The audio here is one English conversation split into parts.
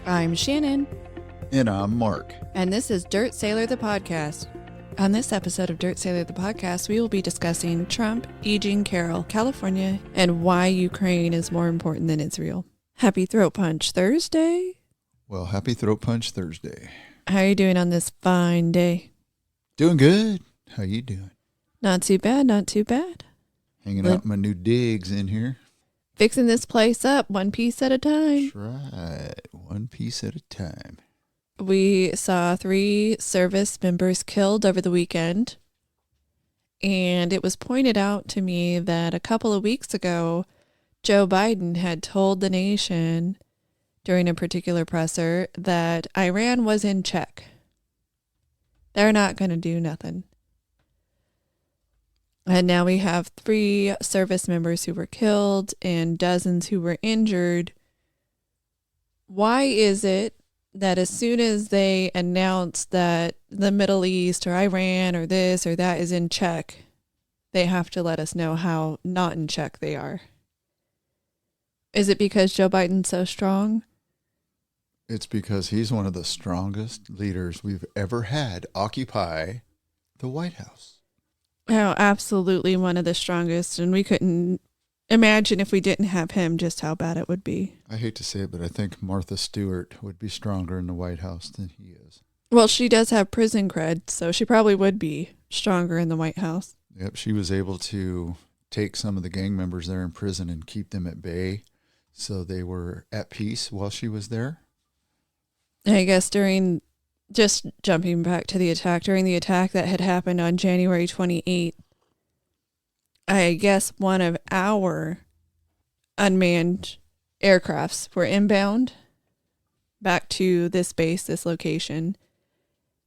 I'm Shannon. And I'm Mark. And this is Dirt Sailor the Podcast. On this episode of Dirt Sailor the Podcast, we will be discussing Trump, E. Jean Carroll, California, and why Ukraine is more important than Israel. Happy Throat Punch Thursday. Well, happy Throat Punch Thursday. How are you doing on this fine day? Doing good. How you doing? Not too bad, not too bad. Hanging out my new digs in here. Fixing this place up one piece at a time. That's right. One piece at a time. We saw 3 service members killed over the weekend. And it was pointed out to me that a couple of weeks ago, Joe Biden had told the nation during a particular presser that Iran was in check. They're not going to do nothing. And now we have 3 service members who were killed and dozens who were injured. Why is it that as soon as they announce that the Middle East or Iran or this or that is in check, they have to let us know how not in check they are? Is it because Joe Biden's so strong? It's because he's one of the strongest leaders we've ever had occupy the White House. Oh, absolutely one of the strongest. And we couldn't imagine if we didn't have him just how bad it would be. I hate to say it, but I think Martha Stewart would be stronger in the White House than he is. Well, she does have prison cred, so she probably would be stronger in the White House. Yep, she was able to take some of the gang members there in prison and keep them at bay, so they were at peace while she was there. I guess just jumping back to the attack, during the attack that had happened on January 28th, I guess one of our unmanned aircrafts were inbound back to this base, this location.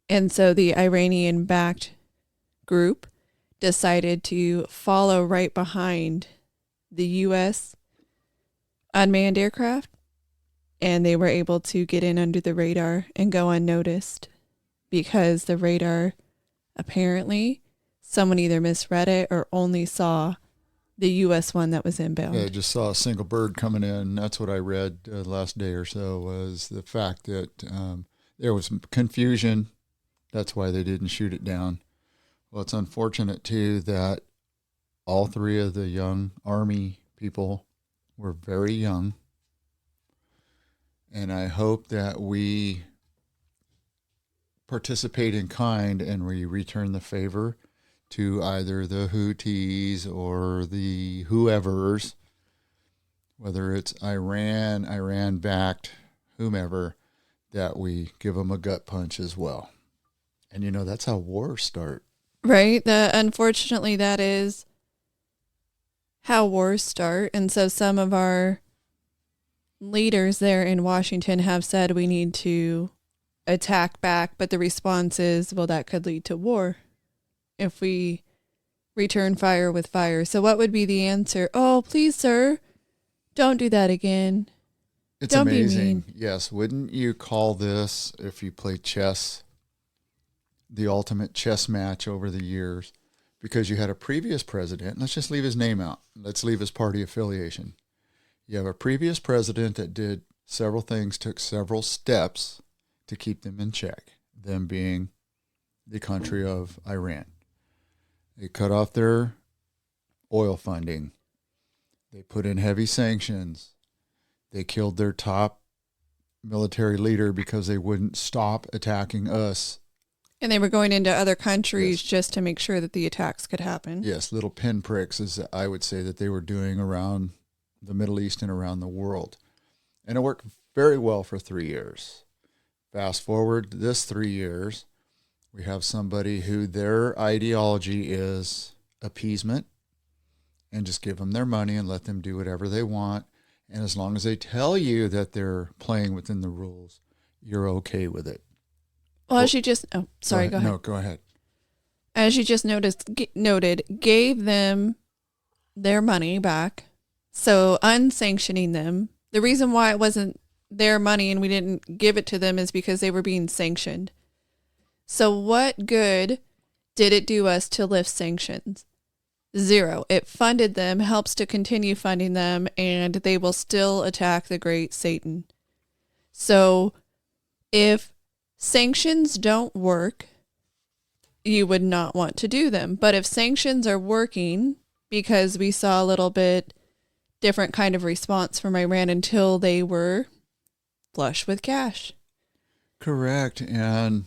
And so the Iranian-backed group decided to follow right behind the U.S. unmanned aircraft. And they were able to get in under the radar and go unnoticed because the radar, apparently, someone either misread it or only saw the U.S. one that was inbound. Yeah, I just saw a single bird coming in. That's what I read last day or so, was the fact that there was confusion. That's why they didn't shoot it down. Well, it's unfortunate, too, that all 3 of the young Army people were very young. And I hope that we participate in kind and we return the favor to either the Houthis or the whoever's, whether it's Iran-backed, whomever, that we give them a gut punch as well. And, that's how wars start. Right. Unfortunately, that is how wars start. And so some of our leaders there in Washington have said we need to attack back, but the response is, well, that could lead to war if we return fire with fire. So what would be the answer? Oh, please, sir, don't do that again. It's don't amazing. Be mean. Yes. Wouldn't you call this, if you play chess, the ultimate chess match over the years? Because you had a previous president. Let's just leave his name out. Let's leave his party affiliation. You have a previous president that did several things, took several steps to keep them in check, them being the country of Iran. They cut off their oil funding. They put in heavy sanctions. They killed their top military leader because they wouldn't stop attacking us. And they were going into other countries just to make sure that the attacks could happen. Yes, little pinpricks, as I would say, that they were doing around the Middle East and around the world. And it worked very well for 3 years. Fast forward this 3 years, we have somebody who their ideology is appeasement and just give them their money and let them do whatever they want. And as long as they tell you that they're playing within the rules, you're okay with it. Well, as you just, go ahead. No, go ahead. As you just noted, gave them their money back. So unsanctioning them, the reason why it wasn't their money and we didn't give it to them is because they were being sanctioned. So what good did it do us to lift sanctions? 0. It funded them, helps to continue funding them, and they will still attack the great Satan. So if sanctions don't work, you would not want to do them. But if sanctions are working, because we saw a little bit different kind of response from Iran until they were flush with cash. Correct. And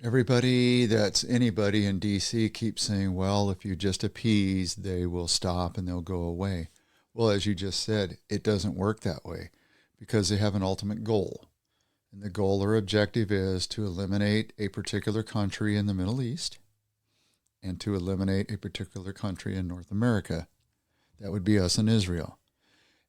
everybody that's anybody in D.C. keeps saying, well, if you just appease, they will stop and they'll go away. Well, as you just said, it doesn't work that way because they have an ultimate goal. And the goal or objective is to eliminate a particular country in the Middle East and to eliminate a particular country in North America. That would be us and Israel.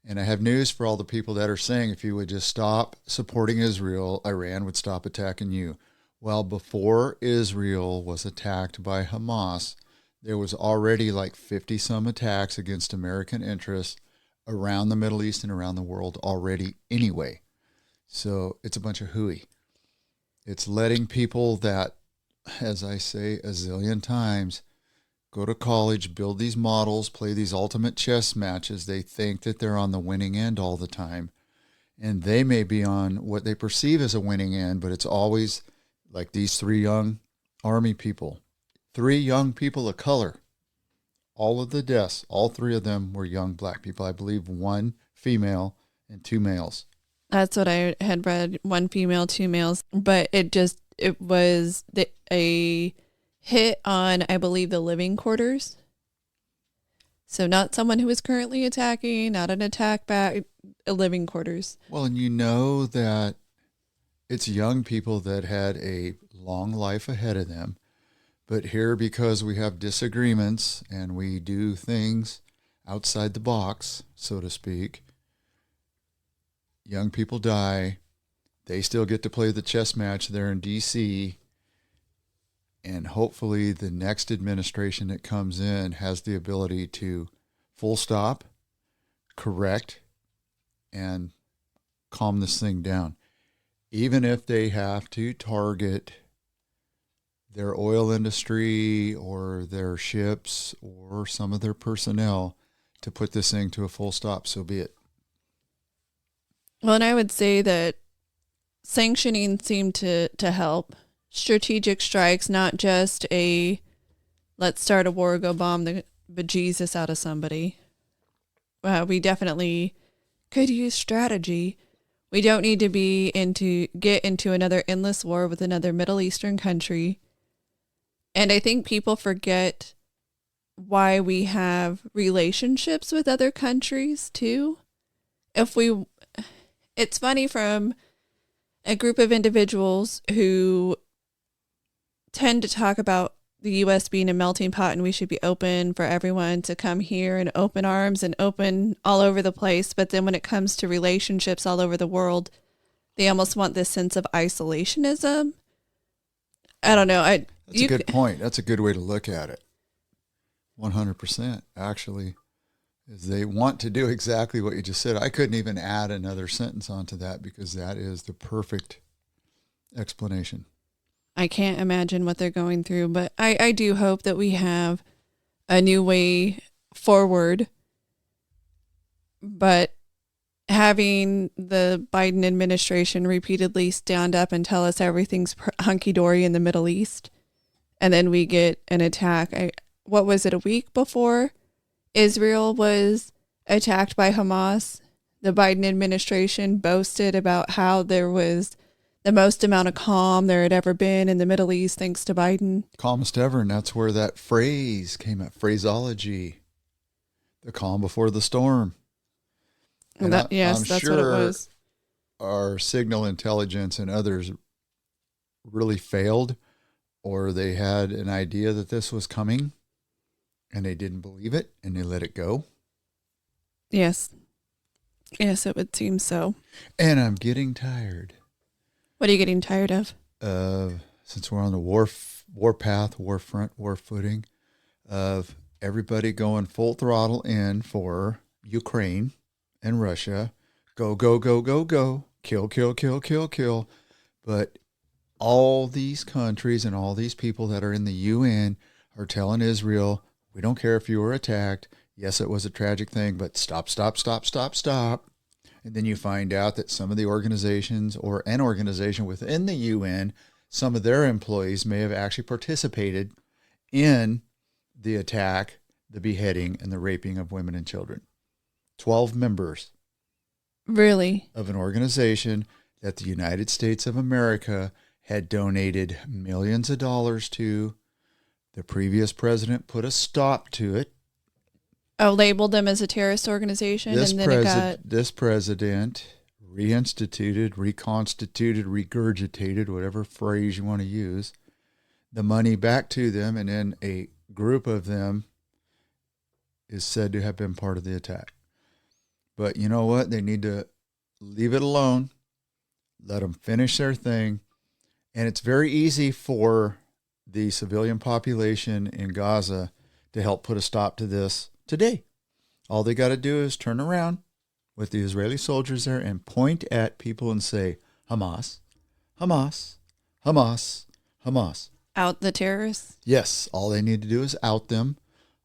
And I have news for all the people that are saying if you would just stop supporting Israel, Iran would stop attacking you. Well, before Israel was attacked by Hamas, there was already like 50 some attacks against American interests around the Middle East and around the world already anyway. So it's a bunch of hooey. It's letting people that, as I say a zillion times, go to college, build these models, play these ultimate chess matches. They think that they're on the winning end all the time. And they may be on what they perceive as a winning end, but it's always like these three young army people, three young people of color. All of the deaths, all three of them were young black people. I believe one female and two males. That's what I had read, one female, two males. But it was a hit on, I believe, the living quarters. So not someone who is currently attacking, not an attack back, living quarters. Well, and you know that it's young people that had a long life ahead of them. But here, because we have disagreements and we do things outside the box, so to speak, young people die. They still get to play the chess match there in D.C., and hopefully the next administration that comes in has the ability to full stop, correct, and calm this thing down. Even if they have to target their oil industry or their ships or some of their personnel to put this thing to a full stop, so be it. Well, and I would say that sanctioning seemed to help. Strategic strikes, not just a let's start a war, go bomb the bejesus out of somebody. We definitely could use strategy. We don't need to get into another endless war with another Middle Eastern country. And I think people forget why we have relationships with other countries too. It's funny, from a group of individuals who tend to talk about the U.S. being a melting pot and we should be open for everyone to come here and open arms and open all over the place. But then when it comes to relationships all over the world, they almost want this sense of isolationism. I don't know. That's a good point. That's a good way to look at it. 100%, actually, is they want to do exactly what you just said. I couldn't even add another sentence onto that because that is the perfect explanation. I can't imagine what they're going through, but I do hope that we have a new way forward. But having the Biden administration repeatedly stand up and tell us everything's hunky-dory in the Middle East, and then we get an attack. What was it, a week before Israel was attacked by Hamas? The Biden administration boasted about how there was the most amount of calm there had ever been in the Middle East thanks to Biden. Calmest ever, and that's where that phrase came at, phraseology. The calm before the storm. And yes, that's sure what it was. Our signal intelligence and others really failed, or they had an idea that this was coming and they didn't believe it and they let it go. Yes. Yes, it would seem so. And I'm getting tired. What are you getting tired of? Since we're on the war path, war front, war footing, of everybody going full throttle in for Ukraine and Russia. Go, go, go, go, go. Kill, kill, kill, kill, kill. But all these countries and all these people that are in the UN are telling Israel, we don't care if you were attacked. Yes, it was a tragic thing, but stop, stop, stop, stop, stop. And then you find out that some of the organizations or an organization within the UN, some of their employees may have actually participated in the attack, the beheading, and the raping of women and children. 12 members. Really? Of an organization that the United States of America had donated millions of dollars to. The previous president put a stop to it. Oh, labeled them as a terrorist organization, This president reinstituted, reconstituted, regurgitated, whatever phrase you want to use, the money back to them, and then a group of them is said to have been part of the attack. But you know what? They need to leave it alone, let them finish their thing, and it's very easy for the civilian population in Gaza to help put a stop to this today. All they got to do is turn around with the Israeli soldiers there and point at people and say, Hamas, Hamas, Hamas, Hamas. Out the terrorists? Yes, all they need to do is out them.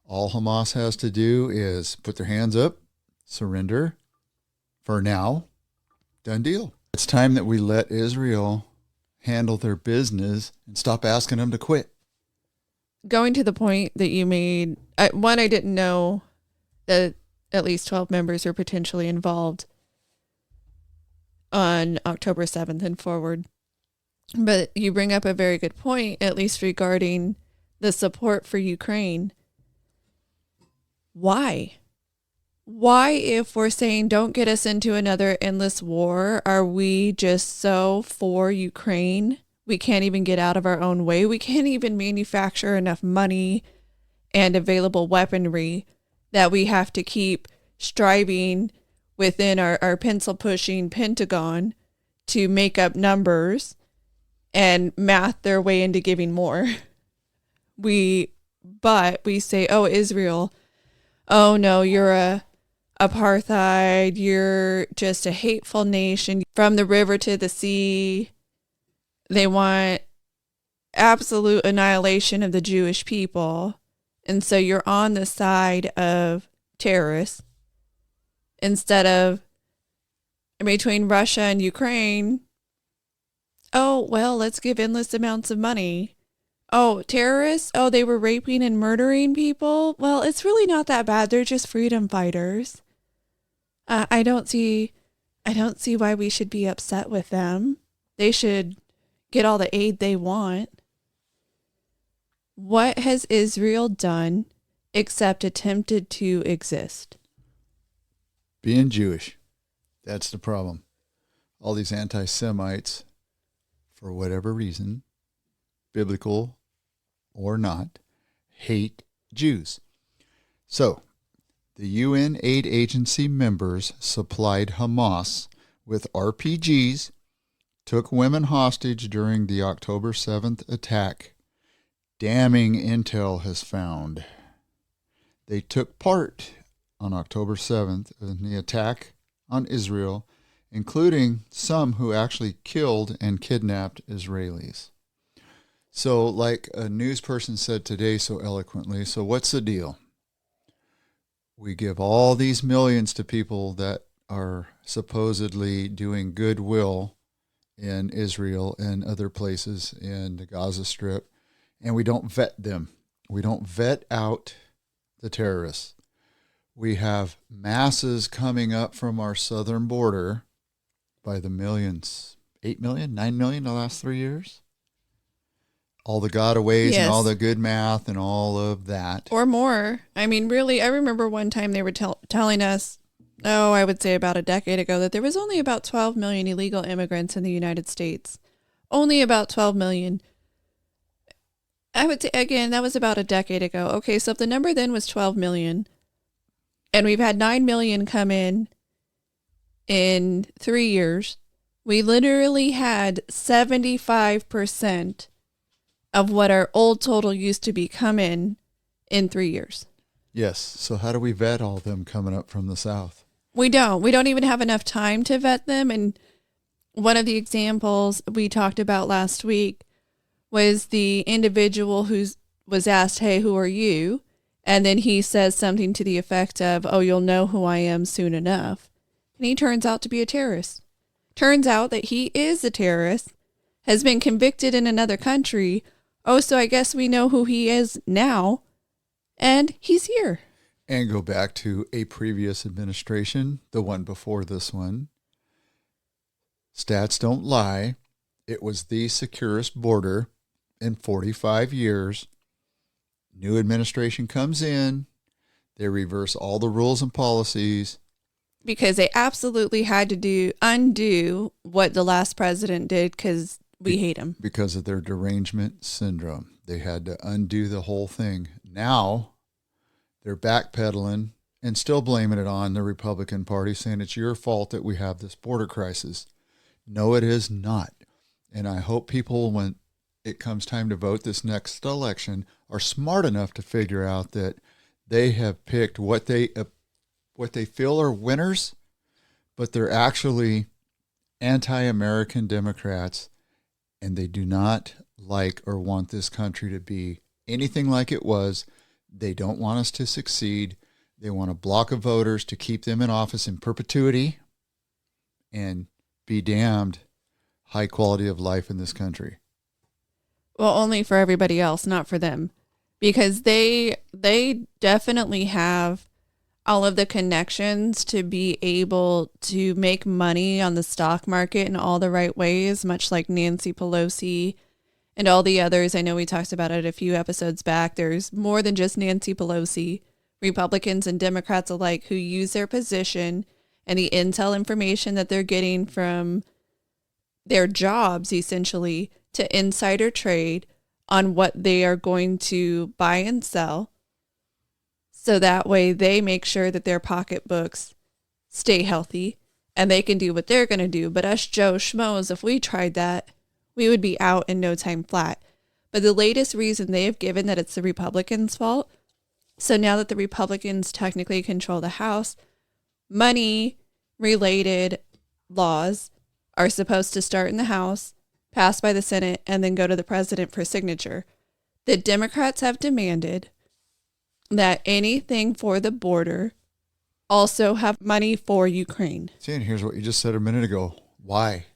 All Hamas has to do is put their hands up, surrender for now, done deal. It's time that we let Israel handle their business and stop asking them to quit. Going to the point that you made, I didn't know that at least 12 members are potentially involved on October 7th and forward. But you bring up a very good point, at least regarding the support for Ukraine. Why? Why, if we're saying don't get us into another endless war, are we just so for Ukraine? We can't even get out of our own way. We can't even manufacture enough money and available weaponry that we have to keep striving within our pencil-pushing pentagon to make up numbers and math their way into giving more. But we say, oh, Israel, oh no, you're a apartheid, you're just a hateful nation. From the river to the sea, they want absolute annihilation of the Jewish people. And so you're on the side of terrorists instead of between Russia and Ukraine. Oh, well, let's give endless amounts of money. Oh, terrorists? Oh, they were raping and murdering people? Well, it's really not that bad. They're just freedom fighters. I don't see why we should be upset with them. They should get all the aid they want. What has Israel done except attempted to exist? Being Jewish. That's the problem. All these anti-Semites, for whatever reason, biblical or not, hate Jews. So, the UN aid agency members supplied Hamas with RPGs, took women hostage during the October 7th attack. Damning intel has found. They took part on October 7th in the attack on Israel, including some who actually killed and kidnapped Israelis. So, like a news person said today so eloquently, so what's the deal? We give all these millions to people that are supposedly doing goodwill in Israel and other places in the Gaza Strip, and we don't vet them. We don't vet out the terrorists. We have masses coming up from our southern border by the millions. 8 million, 9 million in the last 3 years? All the gotaways and all the good math and all of that. Or more. I mean, really, I remember one time they were telling us, I would say about a decade ago, that there was only about 12 million illegal immigrants in the United States. Only about 12 million. I would say, again, that was about a decade ago. Okay, so if the number then was 12 million, and we've had 9 million come in 3 years, we literally had 75% of what our old total used to be come in 3 years. Yes. So how do we vet all of them coming up from the South? We don't. We don't even have enough time to vet them. And one of the examples we talked about last week was the individual who was asked, hey, who are you? And then he says something to the effect of, oh, you'll know who I am soon enough. and he turns out to be a terrorist. Turns out that he is a terrorist, has been convicted in another country. Oh, so I guess we know who he is now, and he's here. And go back to a previous administration, the one before this one. Stats don't lie. It was the securest border in 45 years. New administration comes in. They reverse all the rules and policies. Because they absolutely had to undo what the last president did because we hate him. Because of their derangement syndrome. They had to undo the whole thing. Now they're backpedaling and still blaming it on the Republican Party, saying it's your fault that we have this border crisis. No, it is not. And I hope people, when it comes time to vote this next election, are smart enough to figure out that they have picked what they feel are winners, but they're actually anti-American Democrats, and they do not like or want this country to be anything like it was. They don't want us to succeed. They want a block of voters to keep them in office in perpetuity and be damned high quality of life in this country. Well, only for everybody else, not for them. Because they definitely have all of the connections to be able to make money on the stock market in all the right ways, much like Nancy Pelosi and all the others. I know we talked about it a few episodes back. There's more than just Nancy Pelosi, Republicans and Democrats alike, who use their position and the intel information that they're getting from their jobs, essentially, to insider trade on what they are going to buy and sell. So that way they make sure that their pocketbooks stay healthy and they can do what they're going to do. But us Joe Schmoes, if we tried that, we would be out in no time flat. But the latest reason they have given that it's the Republicans' fault. So now that the Republicans technically control the House, money-related laws are supposed to start in the House, passed by the Senate, and then go to the president for signature. The Democrats have demanded that anything for the border also have money for Ukraine. See, and here's what you just said a minute ago. Why?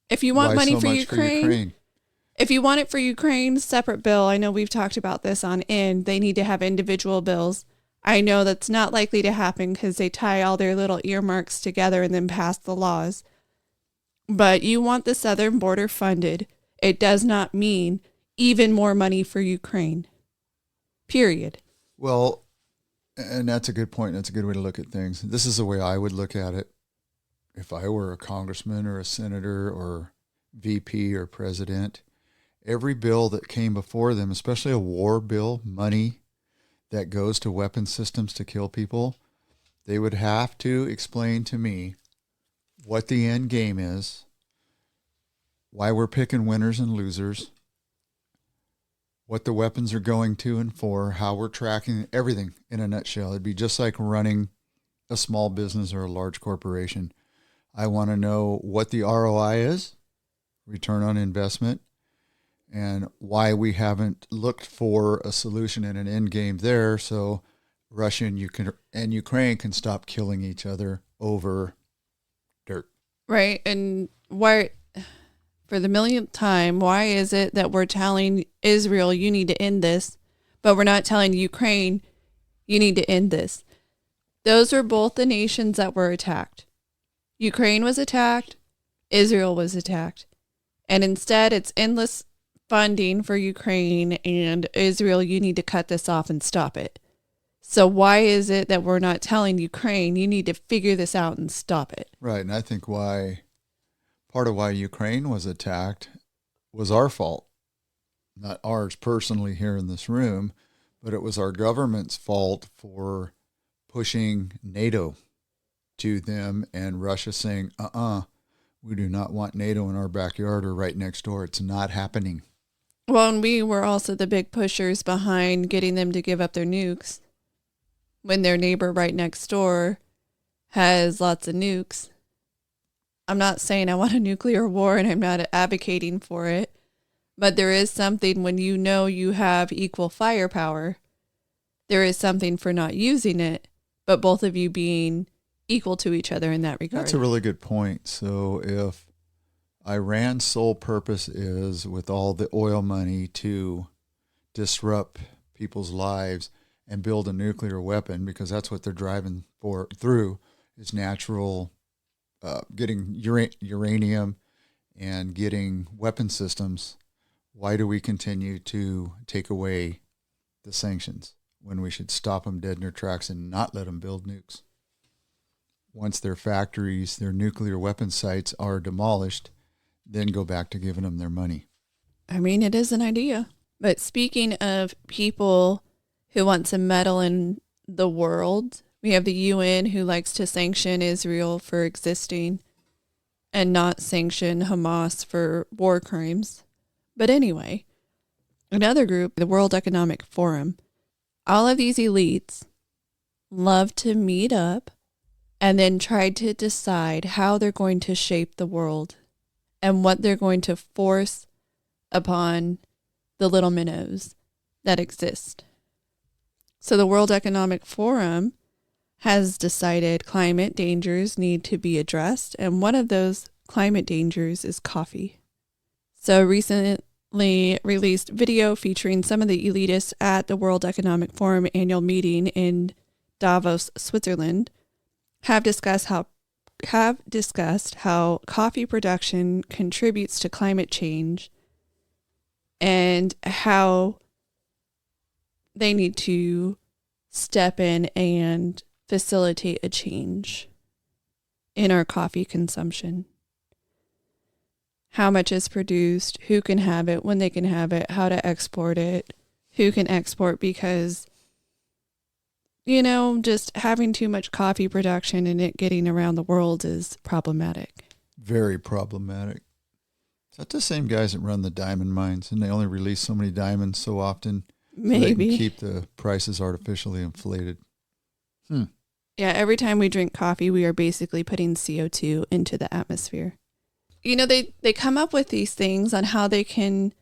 If you want Why money so for much Ukraine, if you want it for Ukraine, separate bill. I know we've talked about this on end. They need to have individual bills. I know that's not likely to happen because they tie all their little earmarks together and then pass the laws. But you want the southern border funded. It does not mean even more money for Ukraine. Period. Well, and that's a good point. That's a good way to look at things. This is the way I would look at it. If I were a congressman or a senator or VP or president, every bill that came before them, especially a war bill, money that goes to weapon systems to kill people, they would have to explain to me what the end game is, why we're picking winners and losers, what the weapons are going to and for, how we're tracking everything in a nutshell. It'd be just like running a small business or a large corporation. I want to know what the ROI is, return on investment, and why we haven't looked for a solution and an end game there so Russia and Ukraine can stop killing each other over dirt. Right. And why, for the millionth time, why is it that we're telling Israel, you need to end this, but we're not telling Ukraine, you need to end this? Those were both the nations that were attacked. Ukraine was attacked. Israel was attacked. And instead, it's endless funding for Ukraine and Israel. You need to cut this off and stop it. So why is it that we're not telling Ukraine, you need to figure this out and stop it? Right. And I think part of why Ukraine was attacked was our fault. Not ours personally here in this room, but it was our government's fault for pushing NATO to them and Russia saying, we do not want NATO in our backyard or right next door. It's not happening. Well, and we were also the big pushers behind getting them to give up their nukes when their neighbor right next door has lots of nukes. I'm not saying I want a nuclear war and I'm not advocating for it, but there is something when you know you have equal firepower, there is something for not using it, but both of you being equal to each other in that regard. That's a really good point. So if Iran's sole purpose is, with all the oil money, to disrupt people's lives and build a nuclear weapon, because that's what they're driving through, is natural, getting uranium and getting weapon systems, why do we continue to take away the sanctions when we should stop them dead in their tracks and not let them build nukes? Once their factories, their nuclear weapon sites are demolished, then go back to giving them their money. I mean, it is an idea. But speaking of people who want to meddle in the world, we have the UN who likes to sanction Israel for existing and not sanction Hamas for war crimes. But anyway, another group, the World Economic Forum, all of these elites love to meet up and then try to decide how they're going to shape the world and what they're going to force upon the little minnows that exist. So the World Economic Forum has decided climate dangers need to be addressed, and one of those climate dangers is coffee. So recently released video featuring some of the elitists at the World Economic Forum annual meeting in Davos, Switzerland, have discussed how coffee production contributes to climate change and how they need to step in and facilitate a change in our coffee consumption. How much is produced, who can have it, when they can have it, how to export it, who can export, because, just having too much coffee production and it getting around the world is problematic. Very problematic. Is that the same guys that run the diamond mines, and they only release so many diamonds so often? Maybe. So they can keep the prices artificially inflated. Yeah, every time we drink coffee, we are basically putting CO2 into the atmosphere. They come up with these things on how they can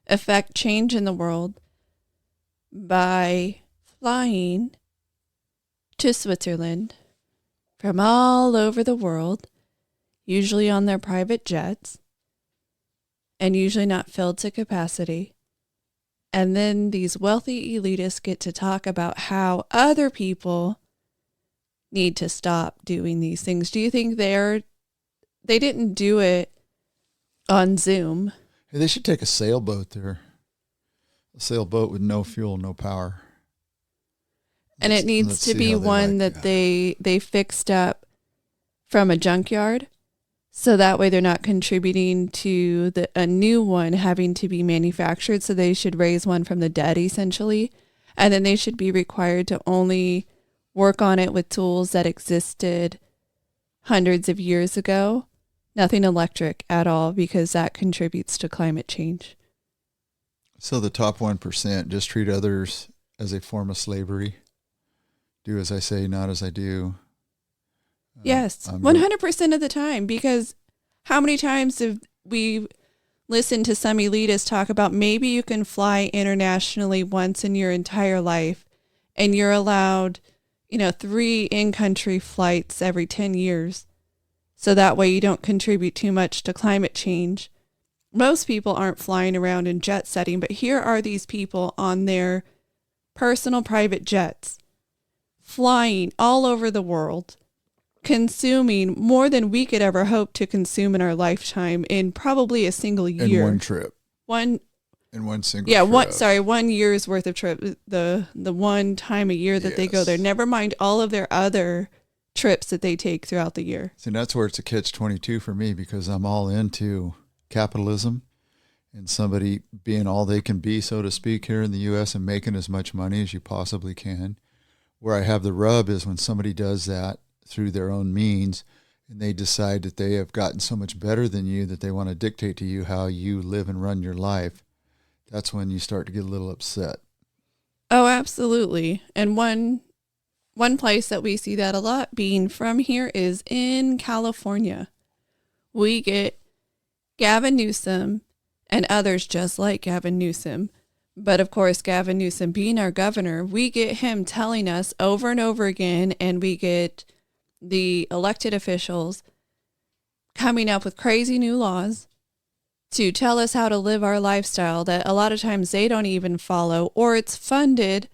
affect change in the world by flying to Switzerland from all over the world, usually on their private jets, and usually not filled to capacity. And then these wealthy elitists get to talk about how other people need to stop doing these things. Do you think they didn't do it on Zoom? Hey, they should take a sailboat there. A sailboat with no fuel, no power. And it needs to be one that they fixed up from a junkyard, so that way they're not contributing to a new one having to be manufactured. So they should raise one from the dead, essentially. And then they should be required to only work on it with tools that existed hundreds of years ago. Nothing electric at all, because that contributes to climate change. So the top 1% just treat others as a form of slavery. Do as I say, not as I do. Yes, 100% of the time, because how many times have we listened to some elitists talk about maybe you can fly internationally once in your entire life and you're allowed, 3 in-country flights every 10 years. So that way you don't contribute too much to climate change. Most people aren't flying around in jet setting, but here are these people on their personal private jets, flying all over the world, consuming more than we could ever hope to consume in our lifetime in probably a single year. In one trip. In one single trip. 1 year's worth of trip. The one time a year that they go there. Never mind all of their other trips that they take throughout the year. See, that's where it's a catch-22 for me, because I'm all into capitalism and somebody being all they can be, so to speak, here in the U.S. and making as much money as you possibly can. Where I have the rub is when somebody does that through their own means and they decide that they have gotten so much better than you that they want to dictate to you how you live and run your life. That's when you start to get a little upset. Oh, absolutely. And one place that we see that a lot, being from here, is in California. We get Gavin Newsom and others just like Gavin Newsom. But of course, Gavin Newsom being our governor, we get him telling us over and over again, and we get the elected officials coming up with crazy new laws to tell us how to live our lifestyle that a lot of times they don't even follow, or it's funded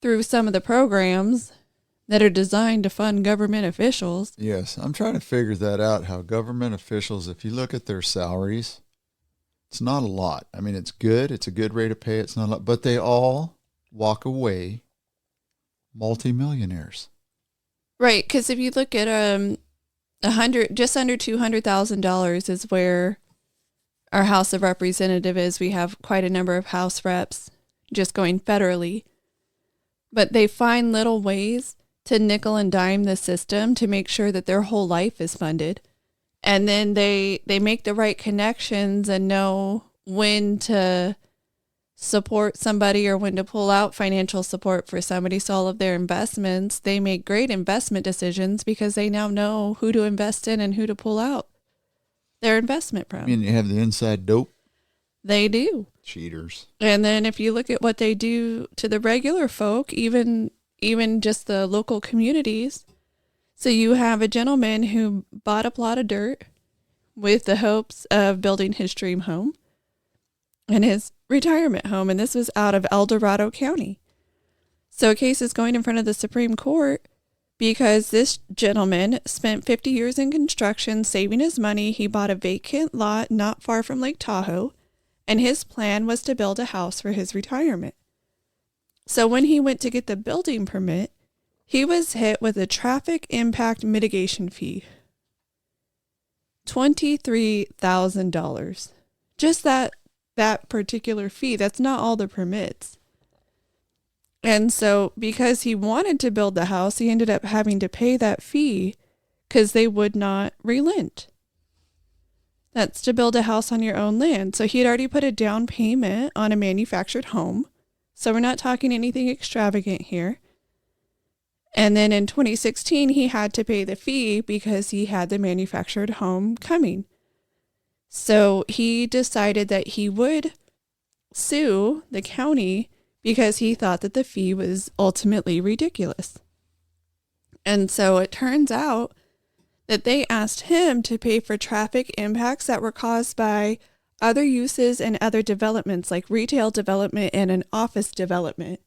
through some of the programs that are designed to fund government officials. Yes, I'm trying to figure that out, how government officials, if you look at their salaries, it's not a lot. I mean, it's good. It's a good rate of pay. It's not a lot, but they all walk away multimillionaires. Right, because if you look at just under $200,000 is where our House of Representative is. We have quite a number of House reps just going federally, but they find little ways to nickel and dime the system to make sure that their whole life is funded. And then they make the right connections and know when to support somebody or when to pull out financial support for somebody. So all of their investments, they make great investment decisions because they now know who to invest in and who to pull out their investment from. I mean, you have the inside dope. They do. Cheaters. And then if you look at what they do to the regular folk, even just the local communities. So you have a gentleman who bought a plot of dirt with the hopes of building his dream home and his retirement home. And this was out of El Dorado County. So a case is going in front of the Supreme Court because this gentleman spent 50 years in construction, saving his money. He bought a vacant lot not far from Lake Tahoe, and his plan was to build a house for his retirement. So when he went to get the building permit, he was hit with a traffic impact mitigation fee. $23,000. Just that particular fee. That's not all the permits. And so because he wanted to build the house, he ended up having to pay that fee because they would not relent. That's to build a house on your own land. So he had already put a down payment on a manufactured home. So we're not talking anything extravagant here. And then in 2016, he had to pay the fee because he had the manufactured home coming. So he decided that he would sue the county because he thought that the fee was ultimately ridiculous. And so it turns out that they asked him to pay for traffic impacts that were caused by other uses and other developments like retail development and an office development.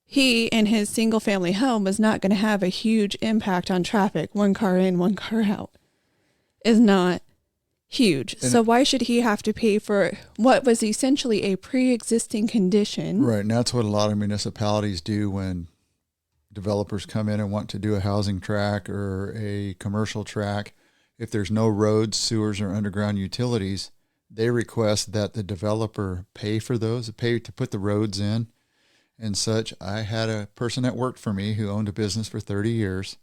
He, in his single family home, was not going to have a huge impact on traffic. One car in, one car out is not huge. So why should he have to pay for what was essentially a pre-existing condition? Right. And that's what a lot of municipalities do when developers come in and want to do a housing tract or a commercial tract. If there's no roads, sewers, or underground utilities, they request that the developer pay for those, pay to put the roads in and such. I had a person that worked for me who owned a business for 30 years.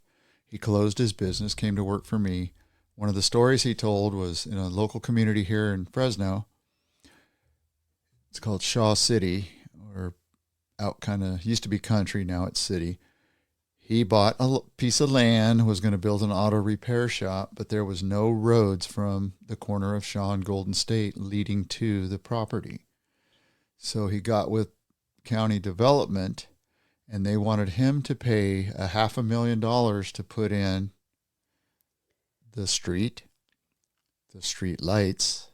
He closed his business, came to work for me. One of the stories he told was in a local community here in Fresno. It's called Shaw City, or out kind of, used to be country, now it's city. He bought a piece of land, was going to build an auto repair shop, but there was no roads from the corner of Shaw and Golden State leading to the property. So he got with county development, and they wanted him to pay $500,000 to put in the street lights,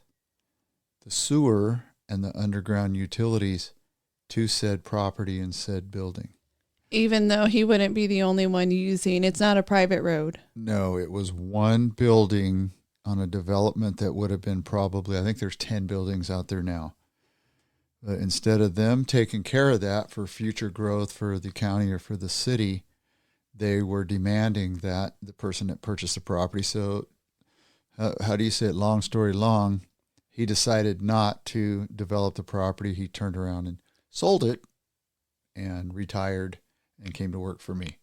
the sewer, and the underground utilities to said property and said building. Even though he wouldn't be the only one using, it's not a private road. No, it was one building on a development that would have been probably, I think there's 10 buildings out there now. But instead of them taking care of that for future growth for the county or for the city, they were demanding that the person that purchased the property. So how do you say it? Long story long, he decided not to develop the property. He turned around and sold it and retired and came to work for me.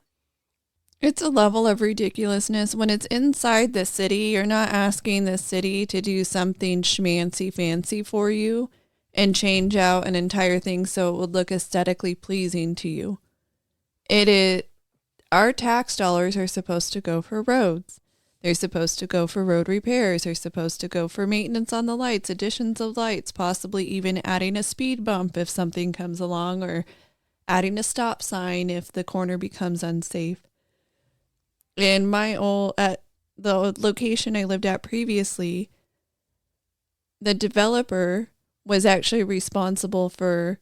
It's a level of ridiculousness. When it's inside the city, you're not asking the city to do something schmancy fancy for you and change out an entire thing so it would look aesthetically pleasing to you. Our tax dollars are supposed to go for roads. They're supposed to go for road repairs. They're supposed to go for maintenance on the lights, additions of lights, possibly even adding a speed bump if something comes along, or adding a stop sign if the corner becomes unsafe. In at the location I lived at previously, the developer was actually responsible for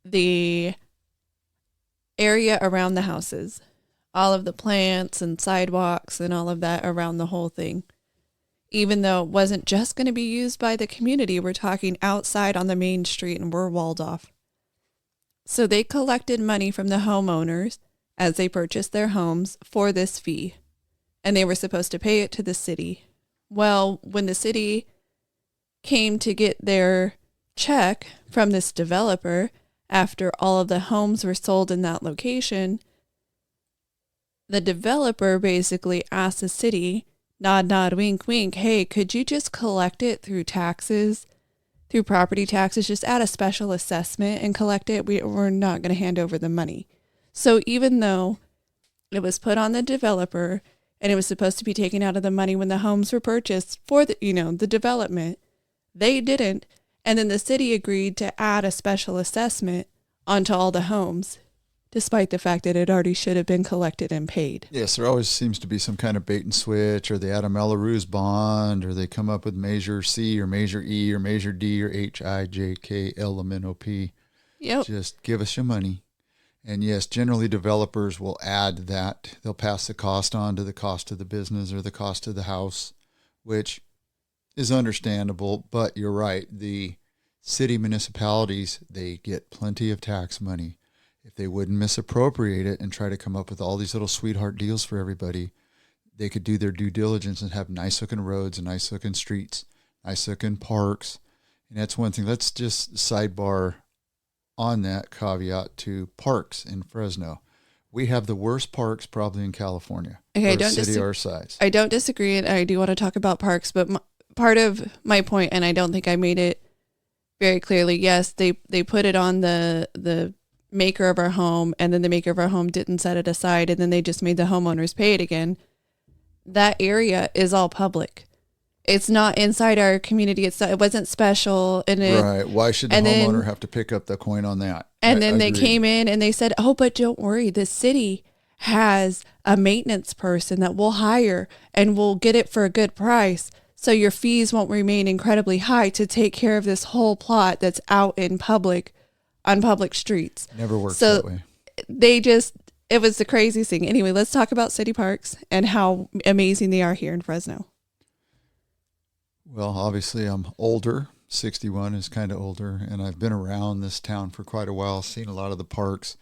the area around the houses, all of the plants and sidewalks and all of that around the whole thing. Even though it wasn't just going to be used by the community, we're talking outside on the main street and we're walled off. So they collected money from the homeowners as they purchased their homes for this fee, and they were supposed to pay it to the city. Well, when the city came to get their check from this developer after all of the homes were sold in that location, the developer basically asked the city, nod, nod, wink, wink, hey, could you just collect it through taxes, through property taxes, just add a special assessment and collect it? We're not going to hand over the money. So even though it was put on the developer and it was supposed to be taken out of the money when the homes were purchased for the development, they didn't. And then the city agreed to add a special assessment onto all the homes, despite the fact that it already should have been collected and paid. Yes, there always seems to be some kind of bait and switch, or they add a Melrose bond, or they come up with Measure C or Measure E or Measure D or HIJKLMNOP. Yep. Just give us your money. And yes, generally developers will add that. They'll pass the cost on to the cost of the business or the cost of the house, which is understandable. But you're right. The city municipalities, they get plenty of tax money. If they wouldn't misappropriate it and try to come up with all these little sweetheart deals for everybody, they could do their due diligence and have nice looking roads and nice looking streets, nice looking parks. And that's one thing. Let's just sidebar on that caveat to parks in Fresno. We have the worst parks probably in California. Okay, for a city our size. I don't disagree, and I do want to talk about parks, but part of my point, and I don't think I made it very clearly, yes, they put it on the maker of our home, and then the maker of our home didn't set it aside, and then they just made the homeowners pay it again. That area is all public. It's not inside our community. It wasn't special. And right. Why should the homeowner have to pick up the coin on that? And then they came in and they said, oh, but don't worry. The city has a maintenance person that we'll hire and we'll get it for a good price. So your fees won't remain incredibly high to take care of this whole plot that's out in public, on public streets. Never works that way. It was the craziest thing. Anyway, let's talk about city parks and how amazing they are here in Fresno. Well, obviously I'm older. 61 is kind of older, and I've been around this town for quite a while, seen a lot of the parks,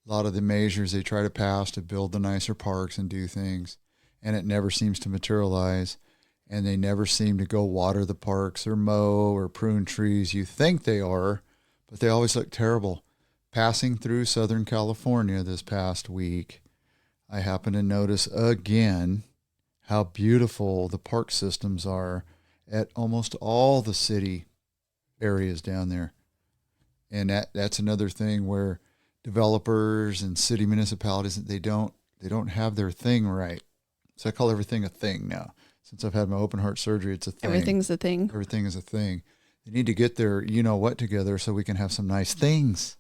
a lot of the measures they try to pass to build the nicer parks and do things, and it never seems to materialize, and they never seem to go water the parks or mow or prune trees. You think they are, but they always look terrible. Passing through Southern California this past week, I happened to notice again how beautiful the park systems are at almost all the city areas down there. And that's another thing where developers and city municipalities, they don't have their thing right. So I call everything a thing now. Since I've had my open heart surgery, it's a thing. Everything's a thing. Everything is a thing. They need to get their you-know-what together so we can have some nice things.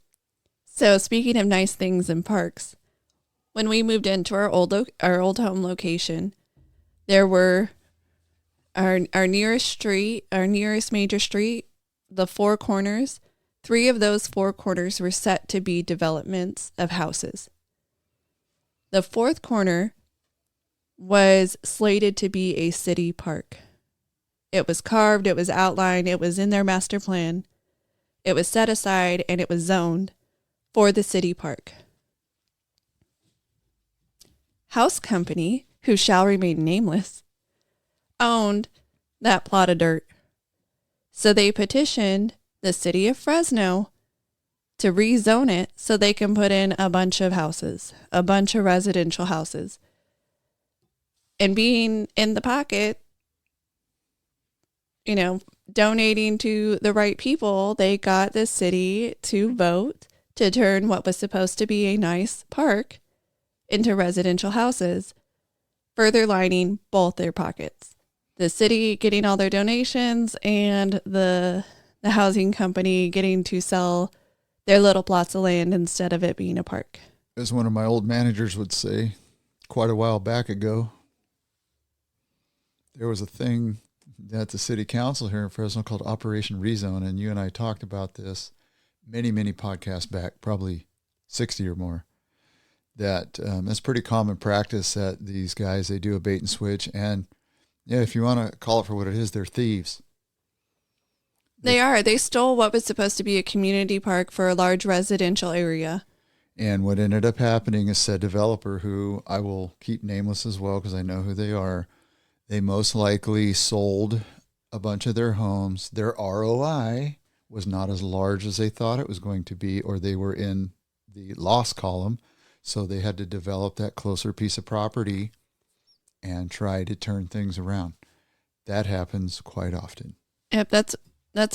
So speaking of nice things in parks, when we moved into our old home location, there were our nearest major street, the four corners. 3 of those 4 corners were set to be developments of houses. The 4th corner was slated to be a city park. It was carved, it was outlined, it was in their master plan. It was set aside and it was zoned for the city park. House company, who shall remain nameless, owned that plot of dirt. So they petitioned the city of Fresno to rezone it so they can put in a bunch of houses, a bunch of residential houses. And being in the pocket, donating to the right people, they got the city to vote to turn what was supposed to be a nice park into residential houses, further lining both their pockets. The city getting all their donations and the housing company getting to sell their little plots of land instead of it being a park. As one of my old managers would say, quite a while back ago. There was a thing at the city council here in Fresno called Operation Rezone, and you and I talked about this many, many podcasts back, probably 60 or more, that it's pretty common practice that these guys, they do a bait and switch, and yeah, if you want to call it for what it is, they're thieves. They are. They stole what was supposed to be a community park for a large residential area. And what ended up happening is said developer, who I will keep nameless as well because I know who they are, they most likely sold a bunch of their homes. Their ROI was not as large as they thought it was going to be, or they were in the loss column. So they had to develop that closer piece of property and try to turn things around. That happens quite often. Yep, that's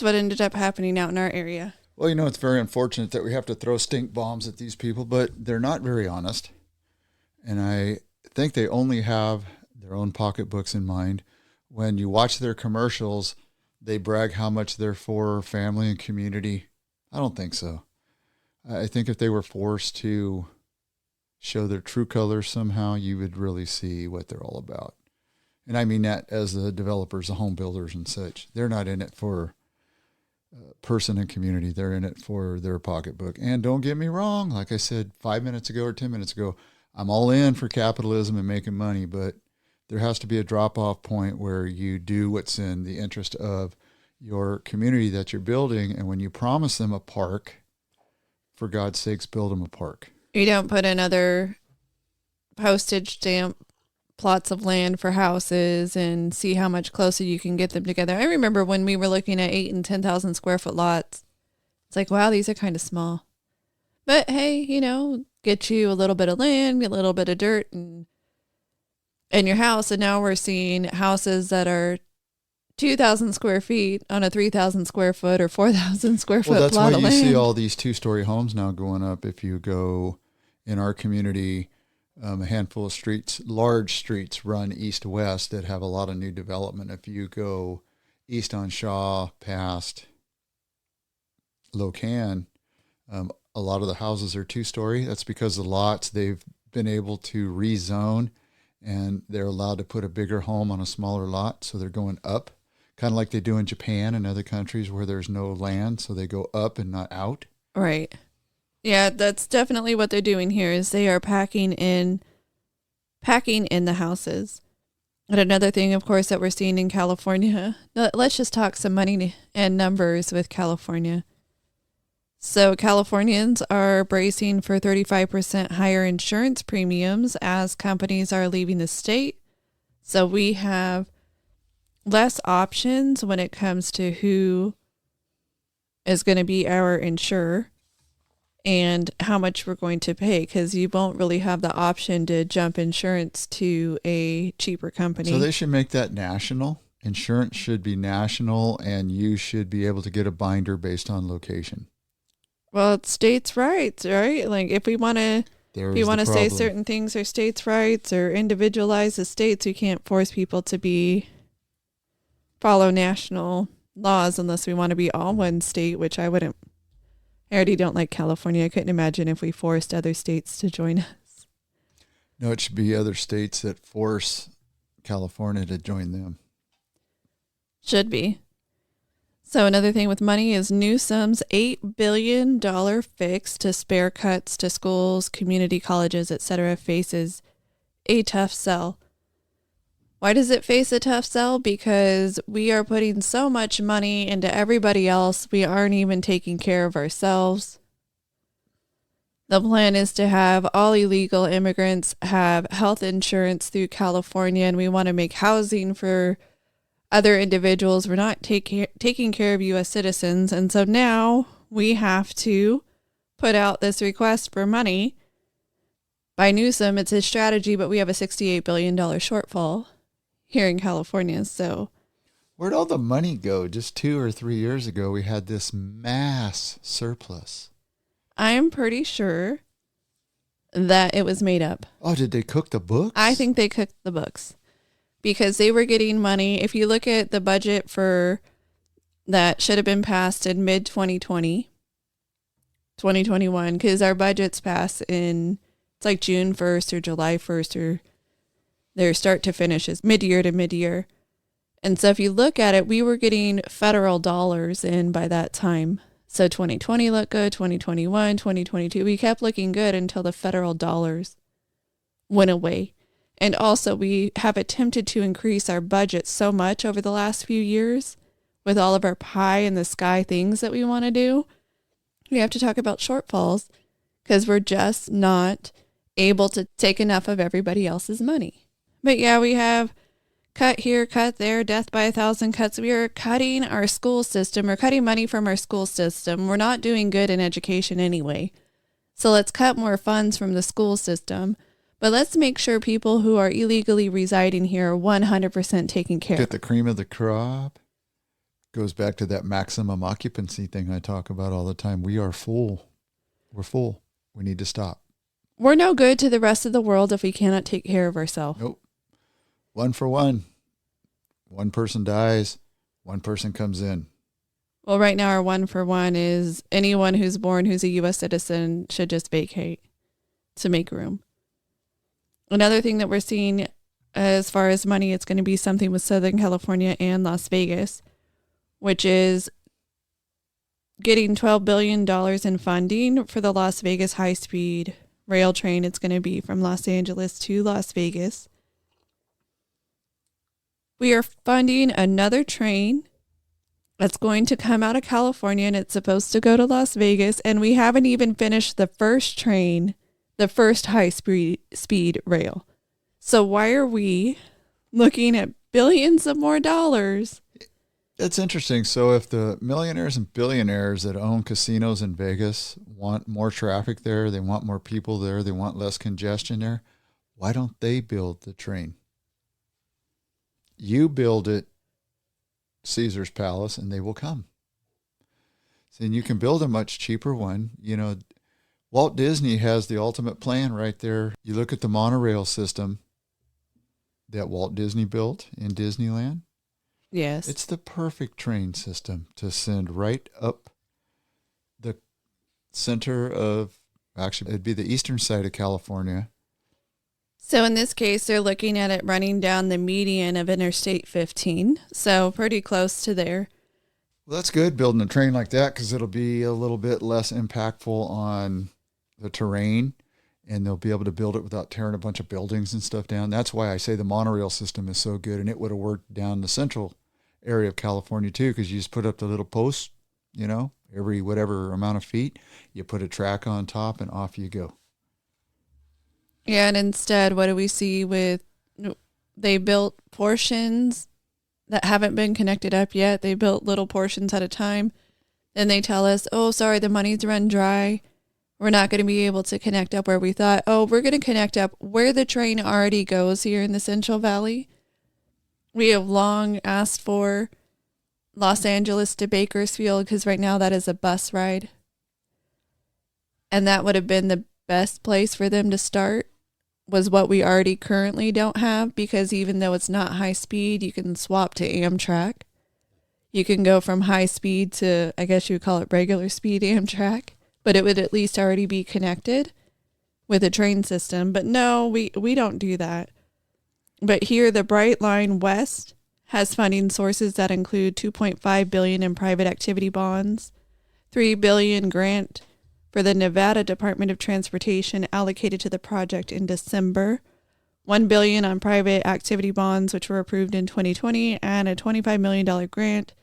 what ended up happening out in our area. Well, it's very unfortunate that we have to throw stink bombs at these people, but they're not very honest. And I think they only have their own pocketbooks in mind. When you watch their commercials, they brag how much they're for family and community. I don't think so. I think if they were forced to show their true colors somehow, you would really see what they're all about. And I mean that as the developers, the home builders and such. They're not in it for person and community. They're in it for their pocketbook. And don't get me wrong, like I said 5 minutes ago or 10 minutes ago, I'm all in for capitalism and making money, but there has to be a drop-off point where you do what's in the interest of your community that you're building. And when you promise them a park, for God's sakes, build them a park. You don't put another postage stamp plots of land for houses and see how much closer you can get them together. I remember when we were looking at 8,000 and 10,000 square foot lots, it's like, wow, these are kind of small. But hey, get you a little bit of land, get a little bit of dirt and your house. And now we're seeing houses that are 2,000 square feet on a 3,000 square foot or 4,000 square foot plot of land. Well, that's why you see all these 2-story homes now going up. If you go in our community, a handful of streets, large streets run east-west that have a lot of new development. If you go east on Shaw past Locan, a lot of the houses are 2-story. That's because the lots, they've been able to rezone and they're allowed to put a bigger home on a smaller lot. So they're going up, kind of like they do in Japan and other countries where there's no land. So they go up and not out. Right. Yeah, that's definitely what they're doing here is they are packing in the houses. And another thing, of course, that we're seeing in California, let's just talk some money and numbers with California. So Californians are bracing for 35% higher insurance premiums as companies are leaving the state. So we have less options when it comes to who is going to be our insurer and how much we're going to pay, because you won't really have the option to jump insurance to a cheaper company. So they should make that national. Insurance should be national, and you should be able to get a binder based on location. Well, it's states' rights, right? Like if we want to say certain things are states' rights or individualize the states, we can't force people to follow national laws unless we want to be all one state, which I wouldn't. I already don't like California. I couldn't imagine if we forced other states to join us. No, it should be other states that force California to join them. Should be. So another thing with money is Newsom's $8 billion fix to spare cuts to schools, community colleges, etc. faces a tough sell. Why does it face a tough sell? Because we are putting so much money into everybody else, we aren't even taking care of ourselves. The plan is to have all illegal immigrants have health insurance through California, and we want to make housing for other individuals. We're not taking care of U.S. citizens, and so now we have to put out this request for money. By Newsom, it's his strategy, but we have a $68 billion shortfall here in California. So where'd all the money go? Just 2 or 3 years ago, we had this mass surplus. I'm pretty sure that it was made up. Oh, did they cook the books? I think they cooked the books because they were getting money. If you look at the budget for that should have been passed in mid 2020, 2021, because our budgets pass in It's like June 1st or July 1st, or their start to finish is mid-year to mid-year. And so if you look at it, we were getting federal dollars in by that time. So 2020 looked good, 2021, 2022. We kept looking good until the federal dollars went away. And also we have attempted to increase our budget so much over the last few years with all of our pie in the sky things that we want to do. We have to talk about shortfalls because we're just not able to take enough of everybody else's money. But yeah, we have cut here, cut there, death by 1,000 cuts. We are cutting our school system. We're cutting money from our school system. We're not doing good in education anyway. So let's cut more funds from the school system. But let's make sure people who are illegally residing here are 100% taken care of. Get the cream of the crop. Goes back to that maximum occupancy thing I talk about all the time. We are full. We're full. We need to stop. We're no good to the rest of the world if we cannot take care of ourselves. Nope. One for one. One person dies. One person comes in. Well, right now our 1 for 1 is anyone who's born who's a U.S. citizen should just vacate to make room. Another thing that we're seeing as far as money, it's going to be something with Southern California and Las Vegas, which is getting $12 billion in funding for the Las Vegas high-speed rail train. It's going to be from Los Angeles to Las Vegas. We are funding another train that's going to come out of California, and it's supposed to go to Las Vegas, and we haven't even finished the first train, the first high-speed rail. So why are we looking at billions of more dollars? It's interesting. So if the millionaires and billionaires that own casinos in Vegas want more traffic there, they want more people there, they want less congestion there, why don't they build the train? You build it, Caesar's Palace, and they will come. So, and you can build a much cheaper one. You know, Walt Disney has the ultimate plan right there. You look at the monorail system that Walt Disney built in Disneyland. Yes. It's the perfect train system to send right up the center of, actually, it'd be the eastern side of California. So in this case, they're looking at it running down the median of Interstate 15. So pretty close to there. Well, that's good, building a train like that, because it'll be a little bit less impactful on the terrain, and they'll be able to build it without tearing a bunch of buildings and stuff down. That's why I say the monorail system is so good, and it would have worked down the central area of California too, because you just put up the little posts, you know, every whatever amount of feet, you put a track on top, and off you go. Yeah, and instead, what do we see with, they built portions that haven't been connected up yet. They built little portions at a time. Then they tell us, oh, sorry, the money's run dry. We're not going to be able to connect up where we thought. Oh, we're going to connect up where the train already goes here in the Central Valley. We have long asked for Los Angeles to Bakersfield because right now that is a bus ride. And that would have been the best place for them to start, was what we already currently don't have, because even though it's not high speed, you can swap to Amtrak. You can go from high speed to, I guess you would call it regular speed Amtrak, but it would at least already be connected with a train system. But no, we don't do that. But here, the Bright Line West has funding sources that include $2.5 billion in private activity bonds, $3 billion grant for the Nevada Department of Transportation allocated to the project in December, $1 billion on private activity bonds, which were approved in 2020, and a $25 million grant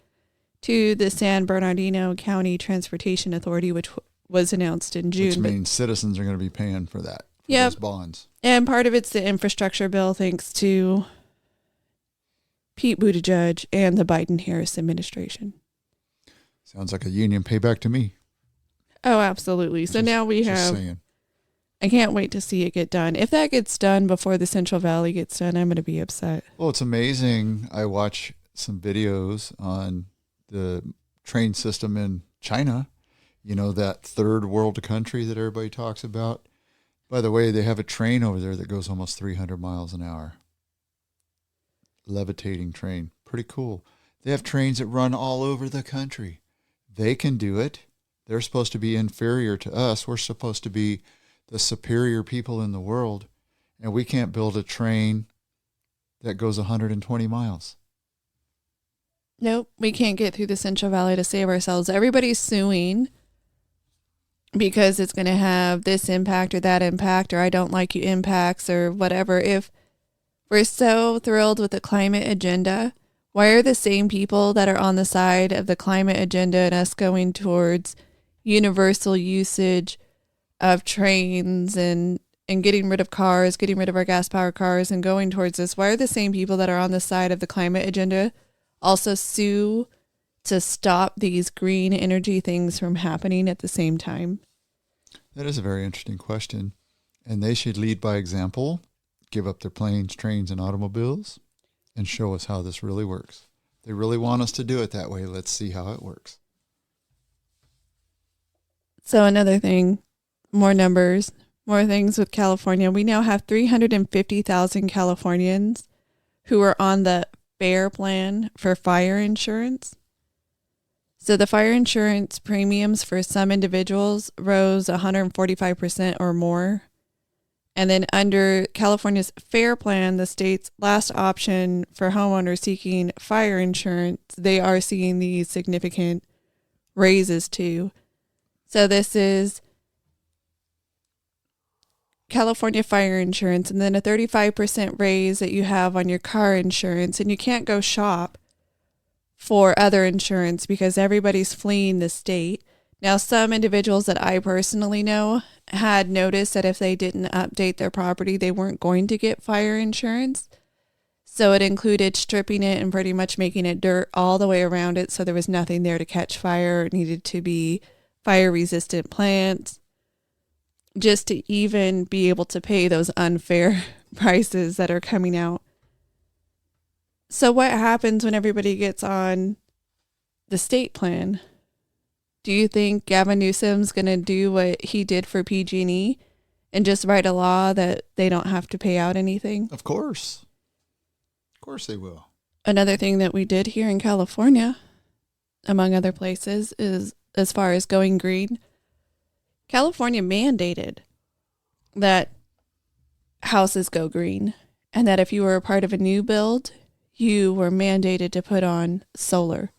to the San Bernardino County Transportation Authority, which was announced in June. Which means citizens are going to be paying for that, for those bonds. And part of it's the infrastructure bill, thanks to Pete Buttigieg and the Biden-Harris administration. Sounds like a union payback to me. Oh, absolutely. So now we have, I can't wait to see it get done. If that gets done before the Central Valley gets done, I'm going to be upset. Well, it's amazing. I watch some videos on the train system in China, you know, that third world country that everybody talks about. By the way, they have a train over there that goes almost 300 miles an hour. Levitating train. Pretty cool. They have trains that run all over the country. They can do it. They're supposed to be inferior to us. We're supposed to be the superior people in the world, and we can't build a train that goes 120 miles. Nope, we can't get through the Central Valley to save ourselves. Everybody's suing because it's going to have this impact or that impact, or I don't like you impacts or whatever. If we're so thrilled with the climate agenda, why are the same people that are on the side of the climate agenda and us going towards universal usage of trains and getting rid of cars, getting rid of our gas-powered cars and going towards this, why are the same people that are on the side of the climate agenda also sue to stop these green energy things from happening at the same time? That is a very interesting question. And they should lead by example, give up their planes, trains, and automobiles, and show us how this really works. They really want us to do it that way. Let's see how it works. So another thing, more numbers, more things with California. We now have 350,000 Californians who are on the FAIR plan for fire insurance. So the fire insurance premiums for some individuals rose 145% or more. And then under California's FAIR plan, the state's last option for homeowners seeking fire insurance, they are seeing these significant raises too. So this is California fire insurance, and then a 35% raise that you have on your car insurance. And you can't go shop for other insurance because everybody's fleeing the state. Now, some individuals that I personally know had noticed that if they didn't update their property, they weren't going to get fire insurance. So it included stripping it and pretty much making it dirt all the way around it, so there was nothing there to catch fire. It needed to be fire-resistant plants, just to even be able to pay those unfair prices that are coming out. So what happens when everybody gets on the state plan? Do you think Gavin Newsom's going to do what he did for PG&E and just write a law that they don't have to pay out anything? Of course. Of course they will. Another thing that we did here in California, among other places, is as far as going green, California mandated that houses go green, and that if you were a part of a new build, you were mandated to put on solar.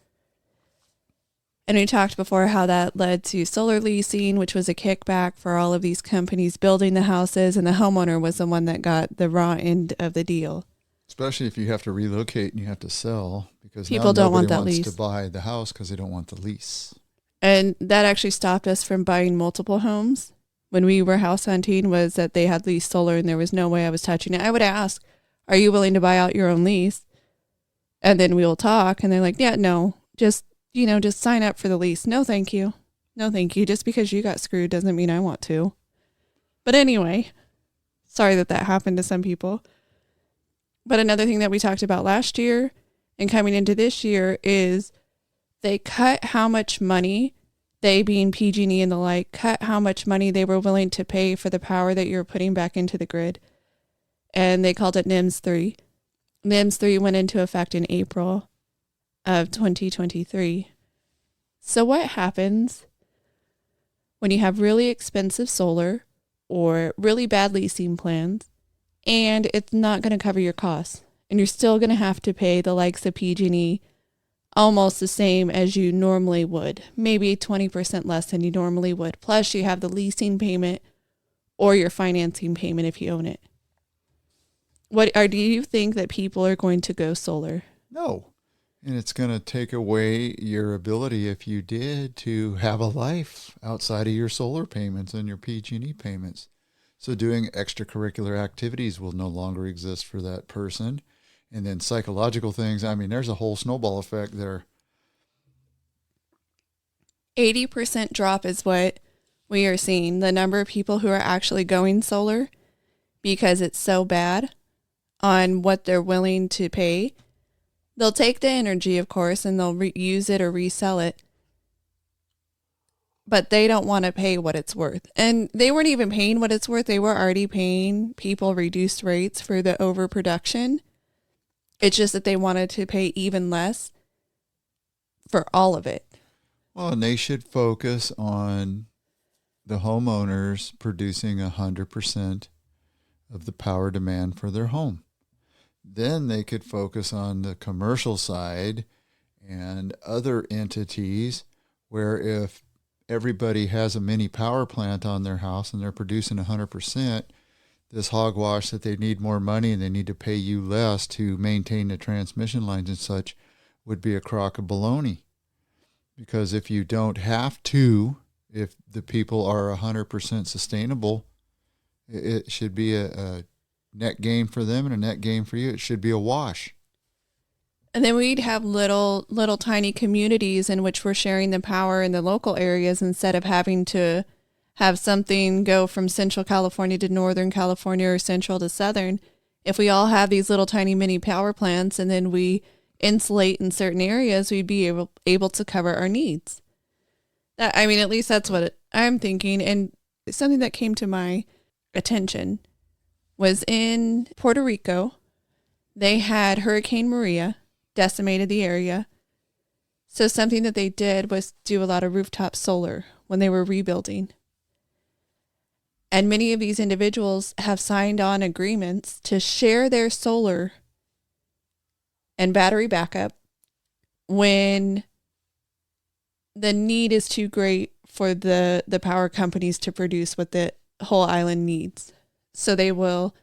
And we talked before how that led to solar leasing, which was a kickback for all of these companies building the houses, and the homeowner was the one that got the raw end of the deal. Especially if you have to relocate and you have to sell, because people now don't want nobody that wants lease to buy the house because they don't want the lease. And that actually stopped us from buying multiple homes when we were house hunting, was that they had leased solar and there was no way I was touching it. I would ask, are you willing to buy out your own lease? And then we'll talk. And they're like, yeah, no, just sign up for the lease. No, thank you. No, thank you. Just because you got screwed doesn't mean I want to. But anyway, sorry that happened to some people. But another thing that we talked about last year and coming into this year is they cut how much money, they being PG&E and the like, cut how much money they were willing to pay for the power that you're putting back into the grid. And they called it NIMS 3. NIMS 3 went into effect in April of 2023. So what happens when you have really expensive solar or really bad leasing plans and it's not going to cover your costs, and you're still going to have to pay the likes of PG&E almost the same as you normally would, maybe 20% less than you normally would. Plus you have the leasing payment or your financing payment if you own it. Do you think that people are going to go solar? No. And it's going to take away your ability, if you did, to have a life outside of your solar payments and your PG&E payments. So doing extracurricular activities will no longer exist for that person. And then psychological things, I mean, there's a whole snowball effect there. 80% drop is what we are seeing. The number of people who are actually going solar because it's so bad on what they're willing to pay. They'll take the energy, of course, and they'll use it or resell it. But they don't want to pay what it's worth. And they weren't even paying what it's worth. They were already paying people reduced rates for the overproduction. It's just that they wanted to pay even less for all of it. Well, and they should focus on the homeowners producing 100% of the power demand for their home. Then they could focus on the commercial side and other entities where if everybody has a mini power plant on their house and they're producing 100%, this hogwash that they need more money and they need to pay you less to maintain the transmission lines and such would be a crock of baloney. Because if you don't have to, if the people are 100% sustainable, it should be a net gain for them and a net gain for you. It should be a wash. And then we'd have little tiny communities in which we're sharing the power in the local areas instead of having to have something go from Central California to Northern California or Central to Southern. If we all have these little tiny mini power plants and then we insulate in certain areas, we'd be able to cover our needs. I mean, at least that's what I'm thinking. And something that came to my attention was in Puerto Rico. They had Hurricane Maria decimated the area. So something that they did was do a lot of rooftop solar when they were rebuilding. And many of these individuals have signed on agreements to share their solar and battery backup when the need is too great for the power companies to produce what the whole island needs. So they will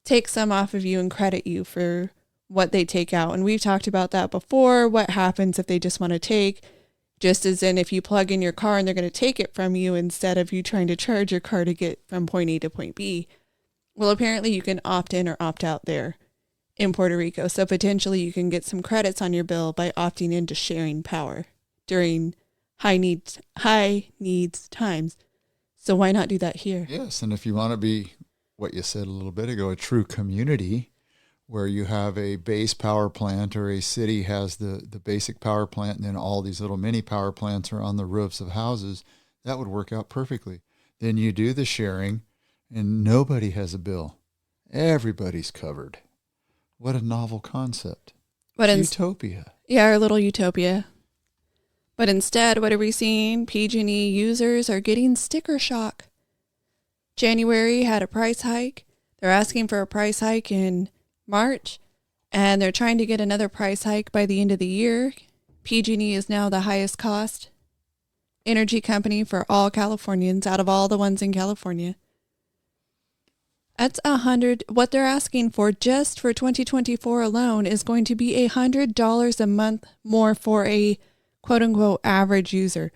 take some off of you and credit you for what they take out. And we've talked about that before. What happens if they just want to take, just as in if you plug in your car and they're going to take it from you instead of you trying to charge your car to get from point A to point B. Well, apparently you can opt in or opt out there in Puerto Rico. So potentially you can get some credits on your bill by opting into sharing power during high needs times. So why not do that here? Yes, and if you want to be what you said a little bit ago, a true community where you have a base power plant or a city has the basic power plant and then all these little mini power plants are on the roofs of houses, that would work out perfectly. Then you do the sharing and nobody has a bill. Everybody's covered. What a novel concept. Utopia. Yeah, our little utopia. But instead, what are we seeing? PG&E users are getting sticker shock. January had a price hike. They're asking for a price hike in March, and they're trying to get another price hike by the end of the year. PG&E is now the highest cost energy company for all Californians out of all the ones in California. That's what they're asking for just for 2024 alone is going to be $100 a month more for a quote unquote average user.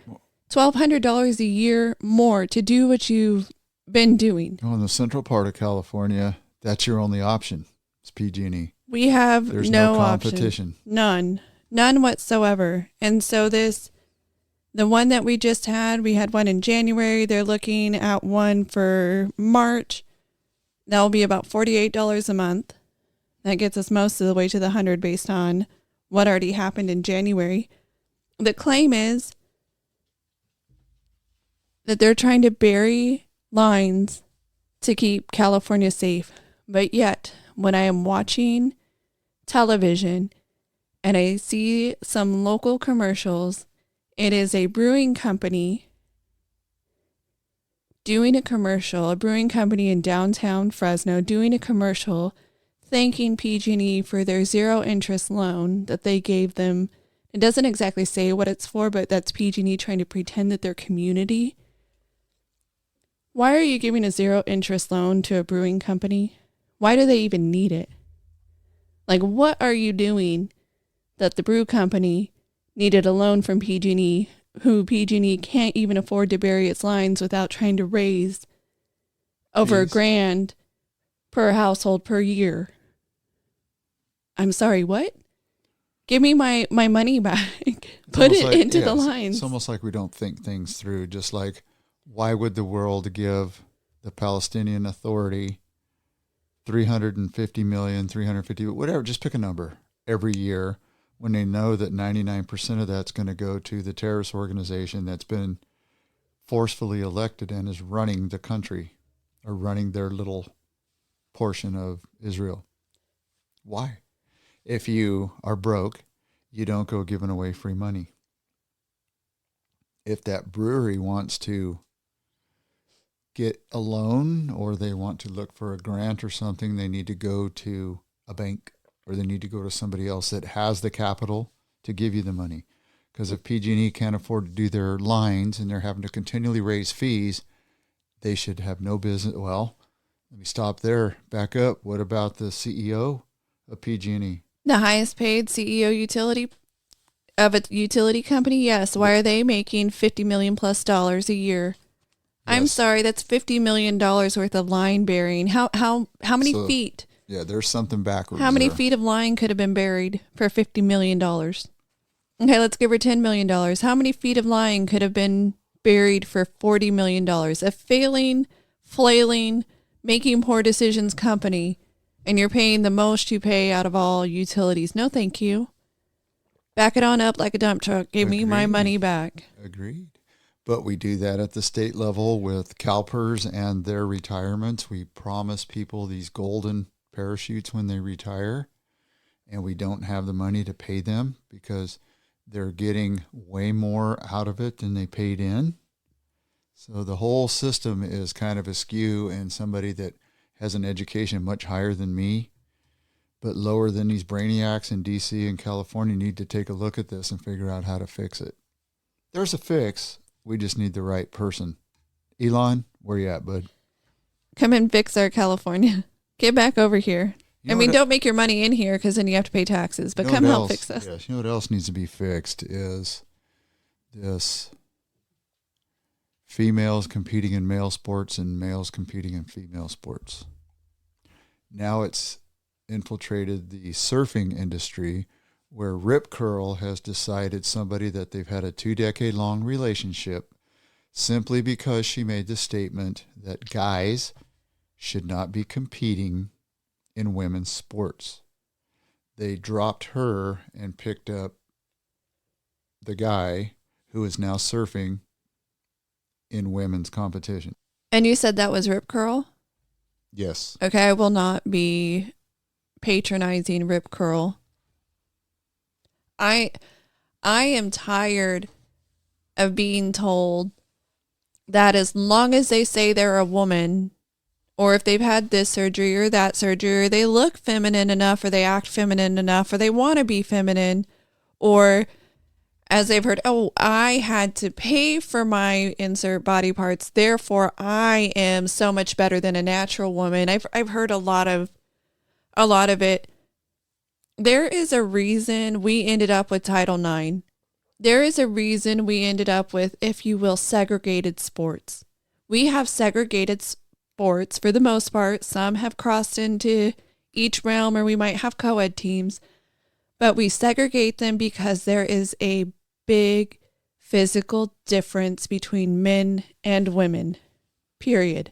$1,200 a year more to do what you've been doing. Oh, in the central part of California, that's your only option. It's PG&E. We have There's no competition. Option. None whatsoever. And so the one that we just had, we had one in January. They're looking at one for March. That will be about $48 a month. That gets us most of the way to the 100 based on what already happened in January. The claim is that they're trying to bury lines to keep California safe. But yet, when I am watching television and I see some local commercials, it is a brewing company doing a commercial, a brewing company in downtown Fresno doing a commercial thanking PG&E for their zero interest loan that they gave them. It doesn't exactly say what it's for, but that's PG&E trying to pretend that they're community. Why are you giving a zero interest loan to a brewing company? Why do they even need it? Like, what are you doing that the brew company needed a loan from PG&E, who PG&E can't even afford to bury its lines without trying to raise over $1,000 per household per year? I'm sorry, what? Give me my money back. Put it into the lines. It's almost like we don't think things through. Just like, why would the world give the Palestinian Authority $350 million, whatever, just pick a number, every year when they know that 99% of that's going to go to the terrorist organization that's been forcefully elected and is running the country or running their little portion of Israel? Why? If you are broke, you don't go giving away free money. If that brewery wants to get a loan or they want to look for a grant or something, they need to go to a bank or they need to go to somebody else that has the capital to give you the money. Because if PG&E can't afford to do their lines and they're having to continually raise fees, they should have no business. Well, let me stop there. Back up. What about the CEO of PG&E? The highest paid CEO of a utility company? Yes. Why are they making $50 million plus a year? Yes. I'm sorry, that's $50 million worth of line burying. How many feet? Yeah, there's something backwards. How many feet of line could have been buried for $50 million? Okay, let's give her $10 million. How many feet of line could have been buried for $40 million? A failing, flailing, making poor decisions company, and you're paying the most you pay out of all utilities. No, thank you. Back it on up like a dump truck. Give me my money back. Agreed. But we do that at the state level with CalPERS and their retirements. We promise people these golden parachutes when they retire, and we don't have the money to pay them because they're getting way more out of it than they paid in. So the whole system is kind of askew, and somebody that has an education much higher than me, but lower than these brainiacs in DC and California need to take a look at this and figure out how to fix it. There's a fix. We just need the right person. Elon, where you at, bud? Come and fix our California. Get back over here. Don't make your money in here because then you have to pay taxes, but come help fix us. Yes, you know what else needs to be fixed is this females competing in male sports and males competing in female sports. Now it's infiltrated the surfing industry where Rip Curl has decided somebody that they've had a 2-decade-long relationship simply because she made the statement that guys should not be competing in women's sports. They dropped her and picked up the guy who is now surfing in women's competition. And you said that was Rip Curl? Yes. Okay, I will not be patronizing Rip Curl. I am tired of being told that as long as they say they're a woman, or if they've had this surgery or that surgery, or they look feminine enough, or they act feminine enough, or they want to be feminine, or as they've heard, oh, I had to pay for my insert body parts, therefore I am so much better than a natural woman. I've heard a lot of it. There is a reason we ended up with Title IX. There is a reason we ended up with, if you will, segregated sports. We have segregated sports for the most part. Some have crossed into each realm, or we might have co-ed teams, but we segregate them because there is a big physical difference between men and women, period.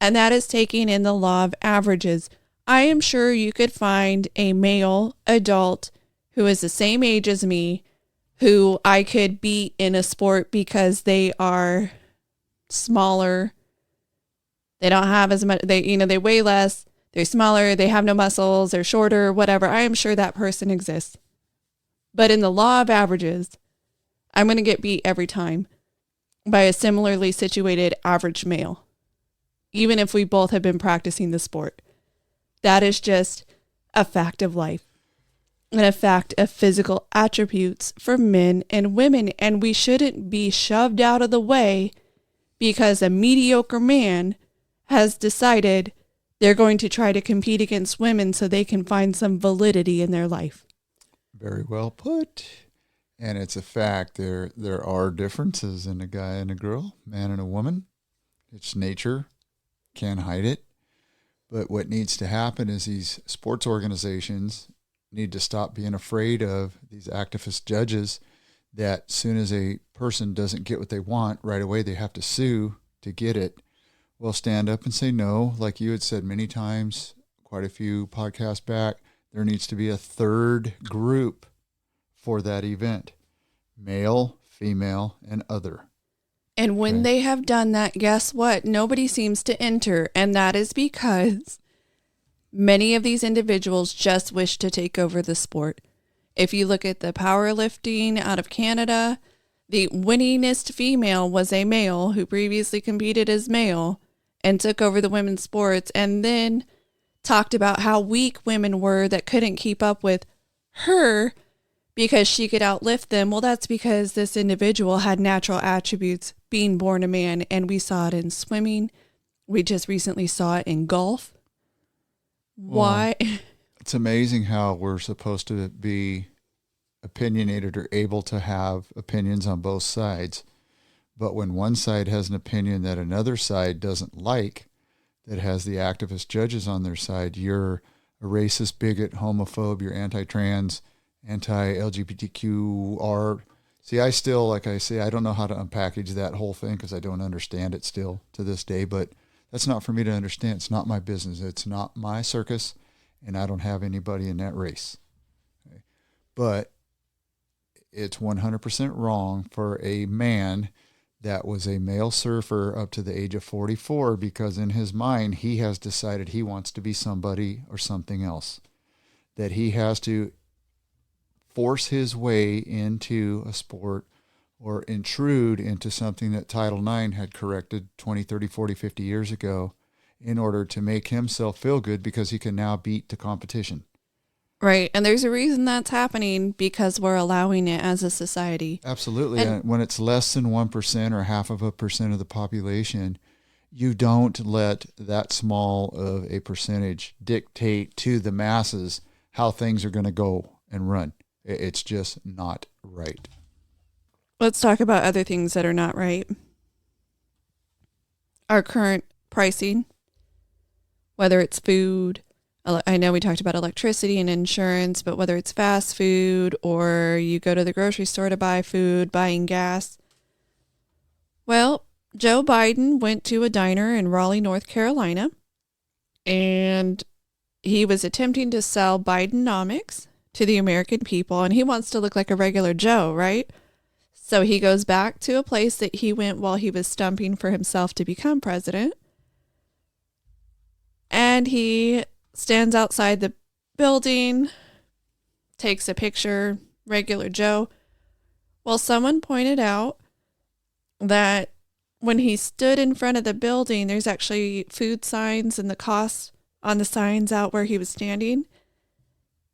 And that is taking in the law of averages. I am sure you could find a male adult who is the same age as me, who I could beat in a sport because they are smaller. They don't have as much, they weigh less, they're smaller, they have no muscles, they're shorter, whatever. I am sure that person exists. But in the law of averages, I'm going to get beat every time by a similarly situated average male, even if we both have been practicing the sport. That is just a fact of life and a fact of physical attributes for men and women. And we shouldn't be shoved out of the way because a mediocre man has decided they're going to try to compete against women so they can find some validity in their life. Very well put. And it's a fact. There are differences in a guy and a girl, man and a woman. It's nature. Can't hide it. But what needs to happen is these sports organizations need to stop being afraid of these activist judges that soon as a person doesn't get what they want, right away they have to sue to get it. Well, stand up and say no. Like you had said many times, quite a few podcasts back, there needs to be a third group for that event. Male, female, and other. And when they have done that, guess what? Nobody seems to enter. And that is because many of these individuals just wish to take over the sport. If you look at the powerlifting out of Canada, the winningest female was a male who previously competed as male and took over the women's sports, and then talked about how weak women were that couldn't keep up with her because she could outlift them. Well, that's because this individual had natural attributes being born a man, and we saw it in swimming. We just recently saw it in golf. Why? Well, it's amazing how we're supposed to be opinionated or able to have opinions on both sides. But when one side has an opinion that another side doesn't like, that has the activist judges on their side, you're a racist, bigot, homophobe, you're anti-trans, anti-LGBTQR. See, I still, like I say, I don't know how to unpackage that whole thing because I don't understand it still to this day, but that's not for me to understand. It's not my business. It's not my circus, and I don't have anybody in that race. Okay? But it's 100% wrong for a man that was a male surfer up to the age of 44 because in his mind, he has decided he wants to be somebody or something else, that he has to force his way into a sport or intrude into something that Title IX had corrected 20, 30, 40, 50 years ago in order to make himself feel good because he can now beat the competition. Right. And there's a reason that's happening because we're allowing it as a society. Absolutely. And when it's less than 1% or 0.5% of the population, you don't let that small of a percentage dictate to the masses how things are going to go and run. It's just not right. Let's talk about other things that are not right. Our current pricing, whether it's food, I know we talked about electricity and insurance, but whether it's fast food or you go to the grocery store to buy food, buying gas. Well, Joe Biden went to a diner in Raleigh, North Carolina, and he was attempting to sell Bidenomics to the American people, and he wants to look like a regular Joe, right? So he goes back to a place that he went while he was stumping for himself to become president, and he stands outside the building, takes a picture, regular Joe. Well, someone pointed out that when he stood in front of the building, there's actually food signs and the cost on the signs out where he was standing.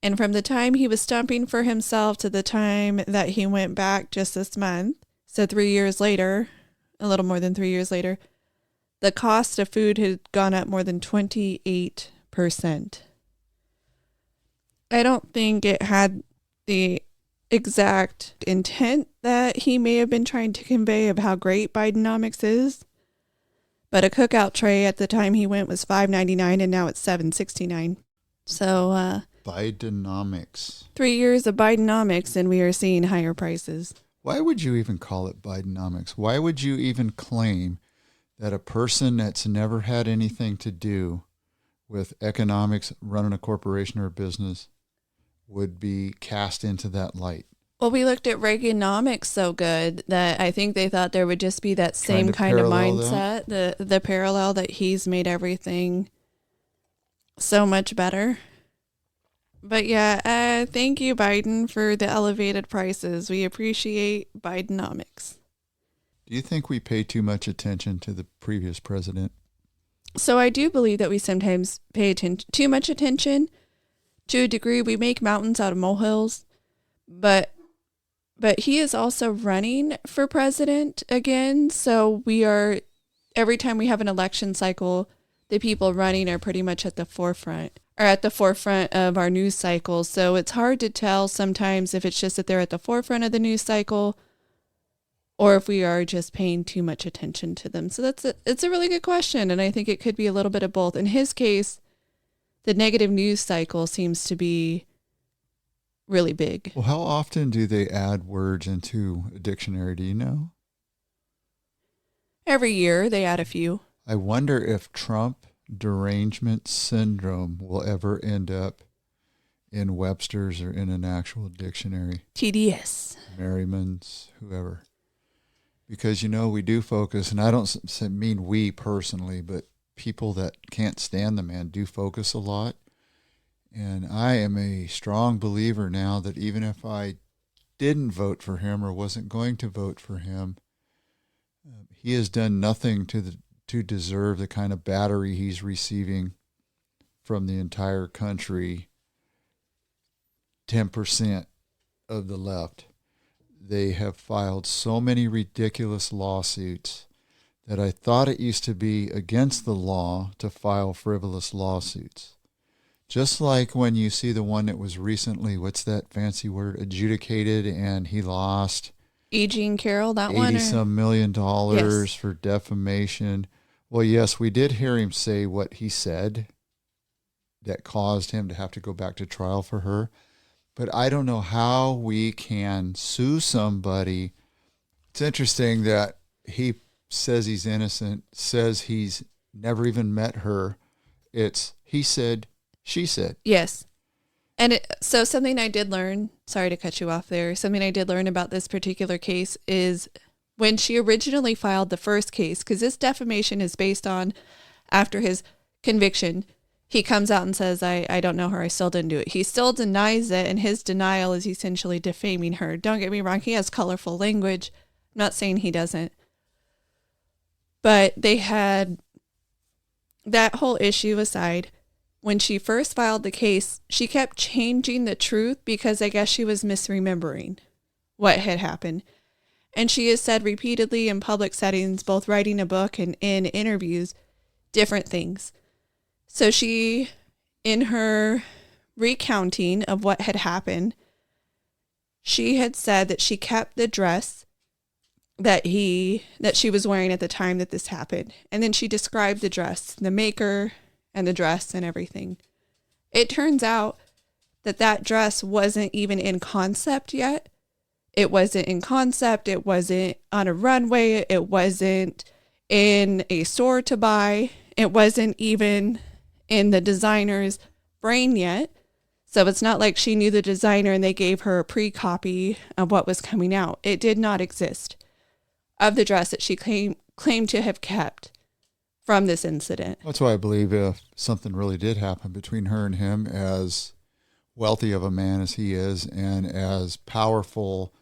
And from the time he was stumping for himself to the time that he went back just this month, so 3 years later, a little more than 3 years later, the cost of food had gone up more than 28%. I don't think it had the exact intent that he may have been trying to convey of how great Bidenomics is, but a cookout tray at the time he went was $5.99 and now it's $7.69. So Bidenomics. 3 years of Bidenomics and we are seeing higher prices. Why would you even call it Bidenomics? Why would you even claim that a person that's never had anything to do with economics, running a corporation or a business, would be cast into that light? Well, we looked at Reaganomics so good that I think they thought there would just be that same kind of mindset, the parallel that he's made everything so much better. But yeah, thank you, Biden, for the elevated prices. We appreciate Bidenomics. Do you think we pay too much attention to the previous president? So I do believe that we sometimes pay too much attention. To a degree, we make mountains out of molehills, but he is also running for president again. So every time we have an election cycle, the people running are pretty much at the forefront of our news cycle. So it's hard to tell sometimes if it's just that they're at the forefront of the news cycle or if we are just paying too much attention to them. So it's a really good question. And I think it could be a little bit of both. In his case, the negative news cycle seems to be really big. Well, how often do they add words into a dictionary? Do you know? Every year they add a few. I wonder if Trump derangement syndrome will ever end up in Webster's or in an actual dictionary. TDS. Merriman's, whoever. Because, we do focus, and I don't mean we personally, but people that can't stand the man do focus a lot. And I am a strong believer now that even if I didn't vote for him or wasn't going to vote for him. He has done nothing to deserve the kind of battery he's receiving from the entire country. 10% of the left. They have filed so many ridiculous lawsuits that I thought it used to be against the law to file frivolous lawsuits. Just like when you see the one that was recently, what's that fancy word, adjudicated, and he lost E. Jean Carroll, that one? $80-some million for defamation. Well, yes, we did hear him say what he said that caused him to have to go back to trial for her. But I don't know how we can sue somebody. It's interesting that he says he's innocent, says he's never even met her. It's he said, she said. Yes. And so something I did learn, sorry to cut you off there, something I did learn about this particular case is when she originally filed the first case, because this defamation is based on after his conviction, he comes out and says, I don't know her, I still didn't do it. He still denies it, and his denial is essentially defaming her. Don't get me wrong, he has colorful language. I'm not saying he doesn't. But they had that whole issue aside. When she first filed the case, she kept changing the truth because I guess she was misremembering what had happened. And she has said repeatedly in public settings, both writing a book and in interviews, different things. So she, in her recounting of what had happened, she had said that she kept the dress that she was wearing at the time that this happened. And then she described the dress, the maker, and the dress and everything. It turns out that dress wasn't even in concept yet. It wasn't in concept. It wasn't on a runway. It wasn't in a store to buy. It wasn't even in the designer's brain yet. So it's not like she knew the designer and they gave her a pre-copy of what was coming out. It did not exist of the dress that she claimed to have kept from this incident. That's why I believe if something really did happen between her and him, as wealthy of a man as he is and as powerful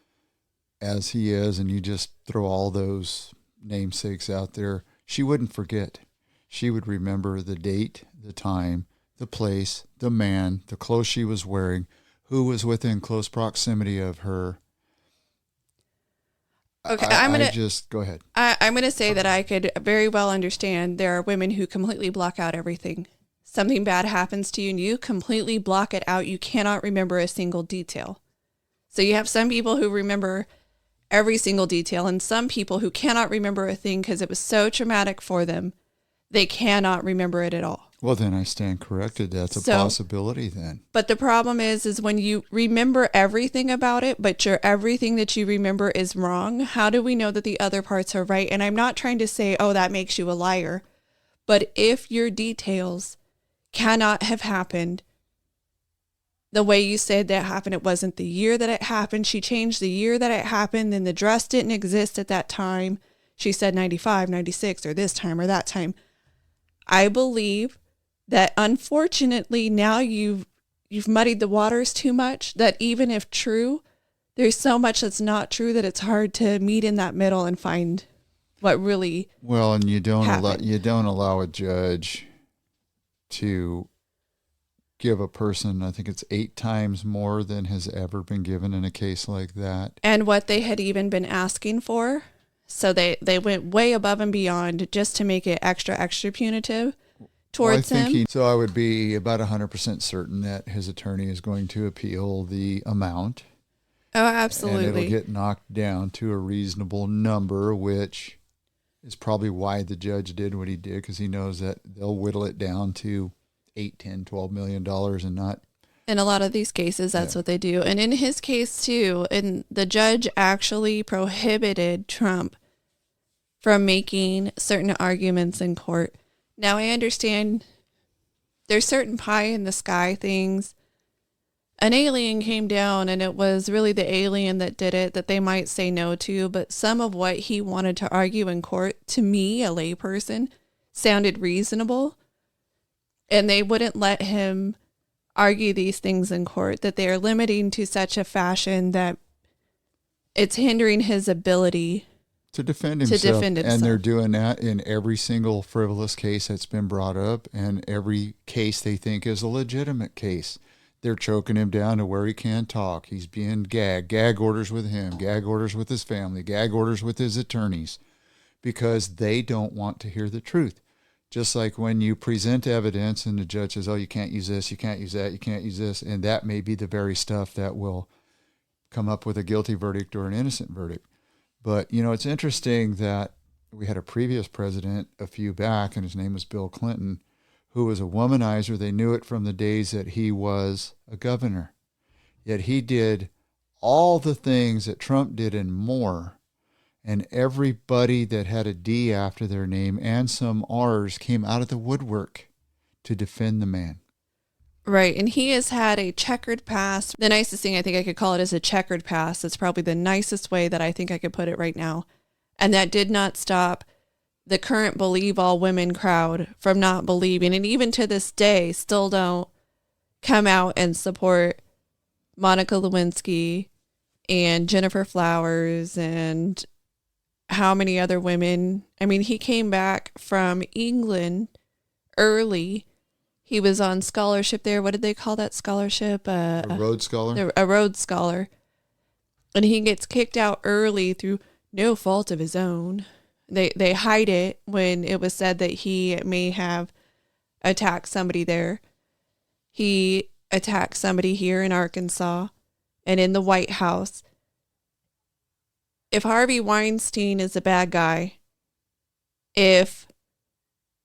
as he is, and you just throw all those namesakes out there, she wouldn't forget. She would remember the date, the time, the place, the man, the clothes she was wearing, who was within close proximity of her. Okay, go ahead. I'm going to say that I could very well understand there are women who completely block out everything. Something bad happens to you and you completely block it out. You cannot remember a single detail. So you have some people who remember every single detail and some people who cannot remember a thing because it was so traumatic for them. They cannot remember it at all. Well, then I stand corrected. That's a possibility then. But the problem is when you remember everything about it, but everything that you remember is wrong, how do we know that the other parts are right? And I'm not trying to say, oh, that makes you a liar. But if your details cannot have happened the way you said that happened, it wasn't the year that it happened. She changed the year that it happened. Then the dress didn't exist at that time. She said 95, 96, or this time or that time. I believe that unfortunately now you've muddied the waters too much, that even if true, there's so much that's not true that it's hard to meet in that middle and find what really and you don't happened. allow a judge to give a person, I think it's 8 times more than has ever been given in a case like that. And what they had even been asking for. So they went way above and beyond just to make it extra punitive towards him. So I would be about 100% certain that his attorney is going to appeal the amount. Oh, absolutely. And it'll get knocked down to a reasonable number, which is probably why the judge did what he did, because he knows that they'll whittle it down to $8, $10, $12 million and not. In a lot of these cases, that's what they do. And in his case, too, and the judge actually prohibited Trump from making certain arguments in court. Now, I understand there's certain pie in the sky things. An alien came down, and it was really the alien that did it that they might say no to. But some of what he wanted to argue in court, to me, a layperson, sounded reasonable. And they wouldn't let him argue these things in court, that they are limiting to such a fashion that It's hindering his ability to defend himself. To defend himself. And they're doing that in every single frivolous case that's been brought up, and every case they think is a legitimate case. They're choking him down to where he can't talk. He's being gagged. Gag orders with him, gag orders with his family, gag orders with his attorneys, because they don't want to hear the truth. Just like when you present evidence and the judge says, oh, you can't use this, you can't use that, you can't use this, and that may be the very stuff that will come up with a guilty verdict or an innocent verdict. But, you know, it's interesting that we had a previous president a few back, and his name was Bill Clinton, who was a womanizer. They knew it from the days that he was a governor. Yet he did all the things that Trump did and more. And everybody that had a D after their name and some R's came out of the woodwork to defend the man. Right. And he has had a checkered past. The nicest thing I think I could call it is a checkered past. It's probably the nicest way that I think I could put it right now. And that did not stop the current believe all women crowd from not believing. And even to this day, still don't come out and support Monica Lewinsky and Jennifer Flowers and how many other women. I mean, he came back from England early. He was on scholarship there. What did they call that scholarship? A Rhodes Scholar? A Rhodes Scholar. And he gets kicked out early through no fault of his own. They hide it when it was said that he may have attacked somebody there. He attacked somebody here in Arkansas and in the White House. If Harvey Weinstein is a bad guy, if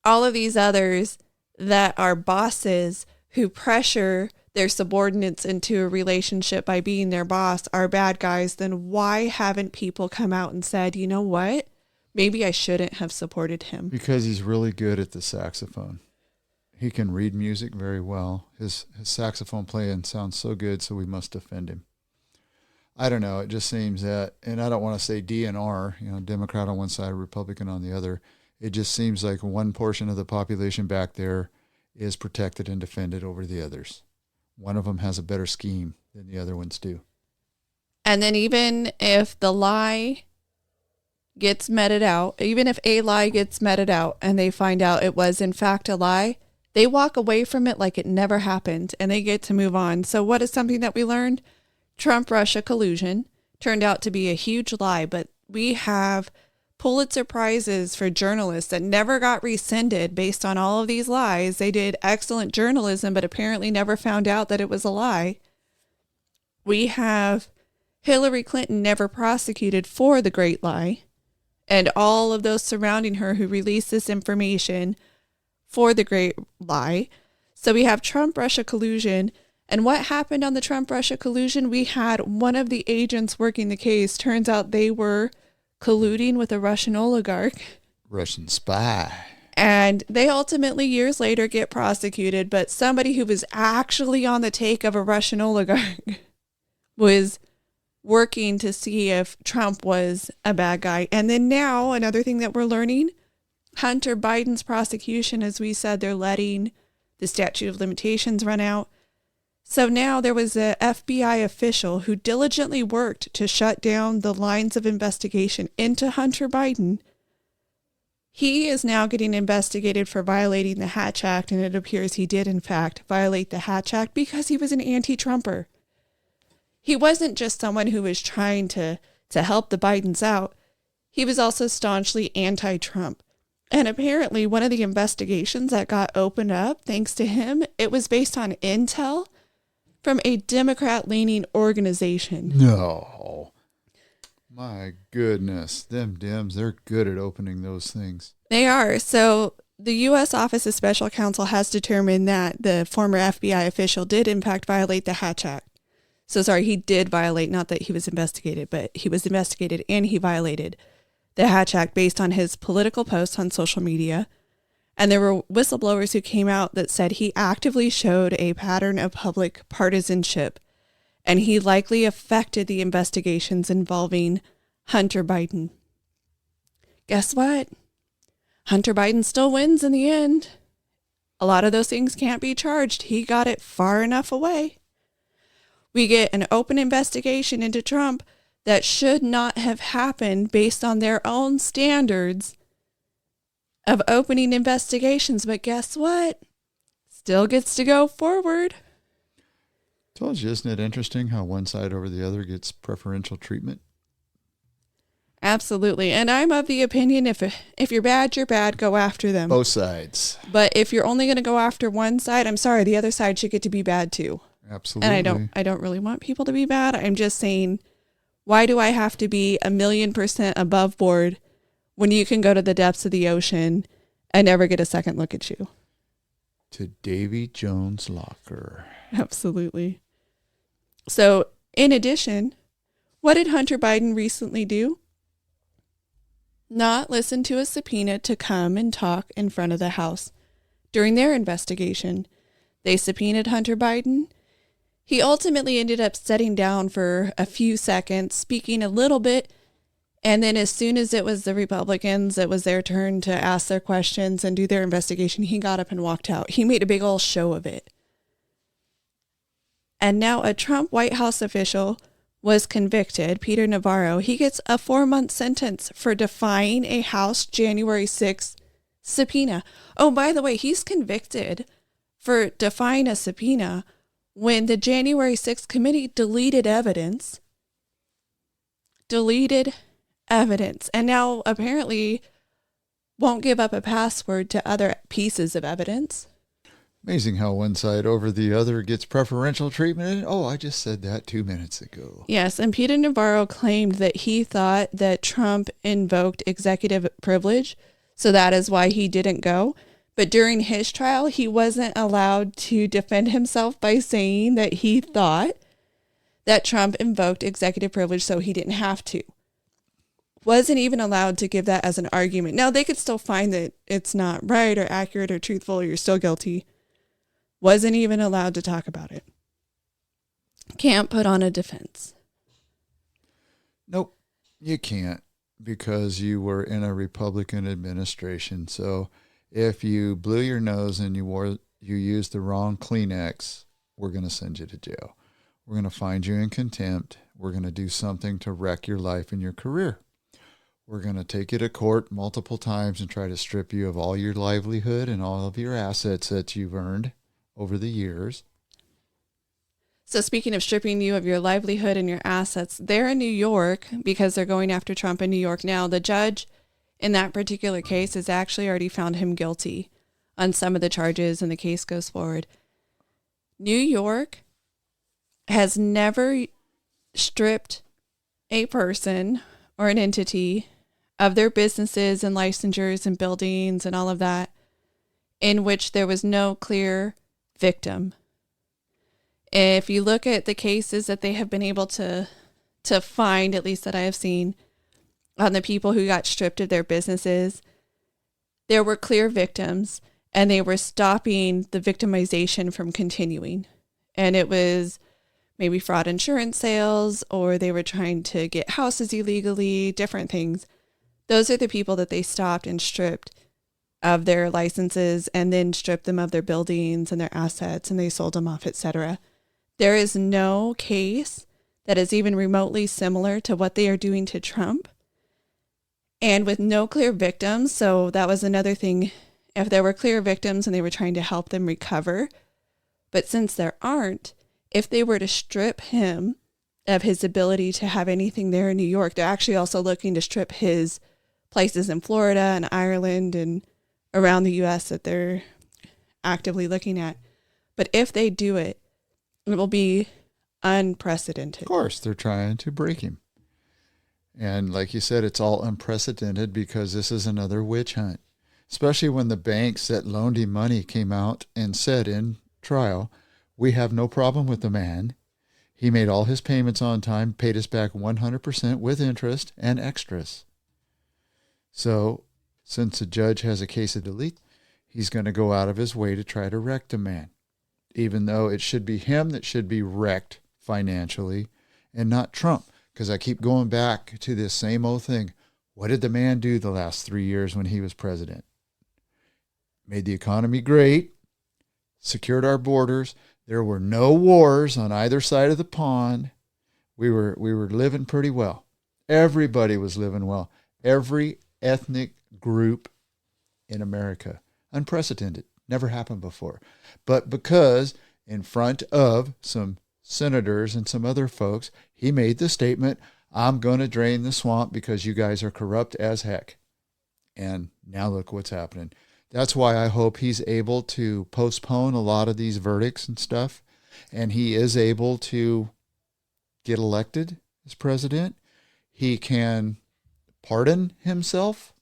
all of these others that are bosses who pressure their subordinates into a relationship by being their boss are bad guys, then why haven't people come out and said, you know what? Maybe I shouldn't have supported him. Because he's really good at the saxophone. He can read music very well. His saxophone playing sounds so good, so we must defend him. I don't know. It just seems that, and I don't want to say DNR, you know, Democrat on one side, Republican on the other. It just seems like one portion of the population back there is protected and defended over the others. One of them has a better scheme than the other ones do. And then even if the lie gets meted out, even if a lie gets meted out and they find out it was in fact a lie, they walk away from it like it never happened and they get to move on. So what is something that we learned? Trump-Russia collusion turned out to be a huge lie, but we have Pulitzer Prizes for journalists that never got rescinded based on all of these lies. They did excellent journalism, but apparently never found out that it was a lie. We have Hillary Clinton never prosecuted for the great lie, and all of those surrounding her who released this information for the great lie. So we have Trump-Russia collusion. And what happened on the Trump-Russia collusion? We had one of the agents working the case. Turns out they were colluding with a Russian oligarch. Russian spy. And they ultimately, years later, get prosecuted. But somebody who was actually on the take of a Russian oligarch was working to see if Trump was a bad guy. And then now, another thing that we're learning, Hunter Biden's prosecution, as we said, they're letting the statute of limitations run out. So now there was an FBI official who diligently worked to shut down the lines of investigation into Hunter Biden. He is now getting investigated for violating the Hatch Act, and it appears he did, in fact, violate the Hatch Act because he was an anti-Trumper. He wasn't just someone who was trying to help the Bidens out. He was also staunchly anti-Trump. And apparently one of the investigations that got opened up, thanks to him, it was based on intel from a Democrat-leaning organization. No. My goodness. Them Dems, they're good at opening those things. They are. So the U.S. Office of Special Counsel has determined that the former FBI official did, in fact, violate the Hatch Act. So sorry, he did violate, not that he was investigated, but he was investigated and he violated the Hatch Act based on his political posts on social media. And there were whistleblowers who came out that said he actively showed a pattern of public partisanship, and he likely affected the investigations involving Hunter Biden. Guess what? Hunter Biden still wins in the end. A lot of those things can't be charged. He got it far enough away. We get an open investigation into Trump. that should not have happened based on their own standards of opening investigations. But guess what? Still gets to go forward. Told you, isn't it interesting how one side over the other gets preferential treatment? Absolutely. And I'm of the opinion if you're bad, go after them. Both sides. But if you're only going to go after one side, I'm sorry, the other side should get to be bad too. Absolutely. And I don't really want people to be bad. I'm just saying, why do I have to be 1,000,000% above board when you can go to the depths of the ocean and never get a second look at you? To Davy Jones' locker. Absolutely. So, in addition, what did Hunter Biden recently do? Not listen to a subpoena to come and talk in front of the House during their investigation. They subpoenaed Hunter Biden. He ultimately ended up sitting down for a few seconds, speaking a little bit, and then as soon as it was the Republicans, it was their turn to ask their questions and do their investigation, he got up and walked out. He made a big old show of it. And now a Trump White House official was convicted, Peter Navarro. He gets a 4-month sentence for defying a House January 6th subpoena. Oh, by the way, he's convicted for defying a subpoena when the January 6th committee deleted evidence. And now apparently won't give up a password to other pieces of evidence. Amazing how one side over the other gets preferential treatment. Oh, I just said that 2 minutes ago. Yes, and Peter Navarro claimed that he thought that Trump invoked executive privilege, so that is why he didn't go. But during his trial, he wasn't allowed to defend himself by saying that he thought that Trump invoked executive privilege, so he didn't have to. Wasn't even allowed to give that as an argument. Now, they could still find that it's not right or accurate or truthful, or you're still guilty. Wasn't even allowed to talk about it. Can't put on a defense. Nope, you can't, because you were in a Republican administration. So if you blew your nose and you used the wrong Kleenex, we're going to send you to jail. We're going to find you in contempt. We're going to do something to wreck your life and your career. We're going to take you to court multiple times and try to strip you of all your livelihood and all of your assets that you've earned over the years. So speaking of stripping you of your livelihood and your assets, they're in New York because they're going after Trump in New York now. The judge in that particular case has actually already found him guilty on some of the charges, and the case goes forward. New York has never stripped a person or an entity of their businesses and licensures and buildings and all of that in which there was no clear victim. If you look at the cases that they have been able to find, at least that I have seen, on the people who got stripped of their businesses, there were clear victims, and they were stopping the victimization from continuing. And it was maybe fraud insurance sales, or they were trying to get houses illegally, different things. Those are the people that they stopped and stripped of their licenses, and then stripped them of their buildings and their assets, and they sold them off, etc. There is no case that is even remotely similar to what they are doing to Trump, and with no clear victims. So that was another thing. If there were clear victims and they were trying to help them recover, but since there aren't, if they were to strip him of his ability to have anything there in New York, they're actually also looking to strip his places in Florida and Ireland and around the U.S. that they're actively looking at. But if they do it, it will be unprecedented. Of course, they're trying to break him. And like you said, it's all unprecedented because this is another witch hunt, especially when the banks that loaned him money came out and said in trial, we have no problem with the man. He made all his payments on time, paid us back 100% with interest and extras. So since the judge has a case of delete, he's going to go out of his way to try to wreck the man, even though it should be him that should be wrecked financially and not Trump. Because I keep going back to this same old thing. What did the man do the last 3 years when he was president? Made the economy great, secured our borders. There were no wars on either side of the pond. we were living pretty well. Everybody was living well. Every ethnic group in America. Unprecedented. Never happened before. But because in front of some senators and some other folks, he made the statement, I'm going to drain the swamp because you guys are corrupt as heck. And now look what's happening. That's why I hope he's able to postpone a lot of these verdicts and stuff. And he is able to get elected as president. He can pardon himself.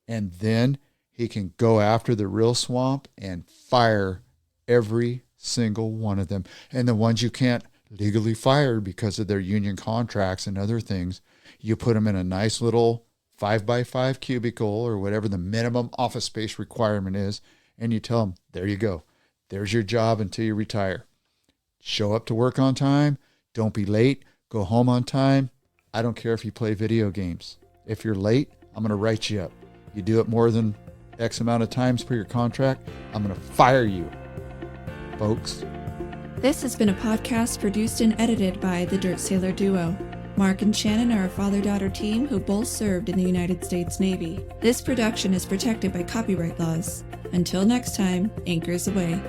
And then he can go after the real swamp and fire every single one of them. And the ones you can't legally fire because of their union contracts and other things, you put them in a nice little 5x5 cubicle or whatever the minimum office space requirement is. And you tell them, there you go. There's your job until you retire. Show up to work on time. Don't be late. Go home on time. I don't care if you play video games. If you're late, I'm going to write you up. You do it more than X amount of times per your contract, I'm going to fire you, folks. This has been a podcast produced and edited by the Dirt Sailor Duo. Mark and Shannon are a father-daughter team who both served in the United States Navy. This production is protected by copyright laws. Until next time, anchors away.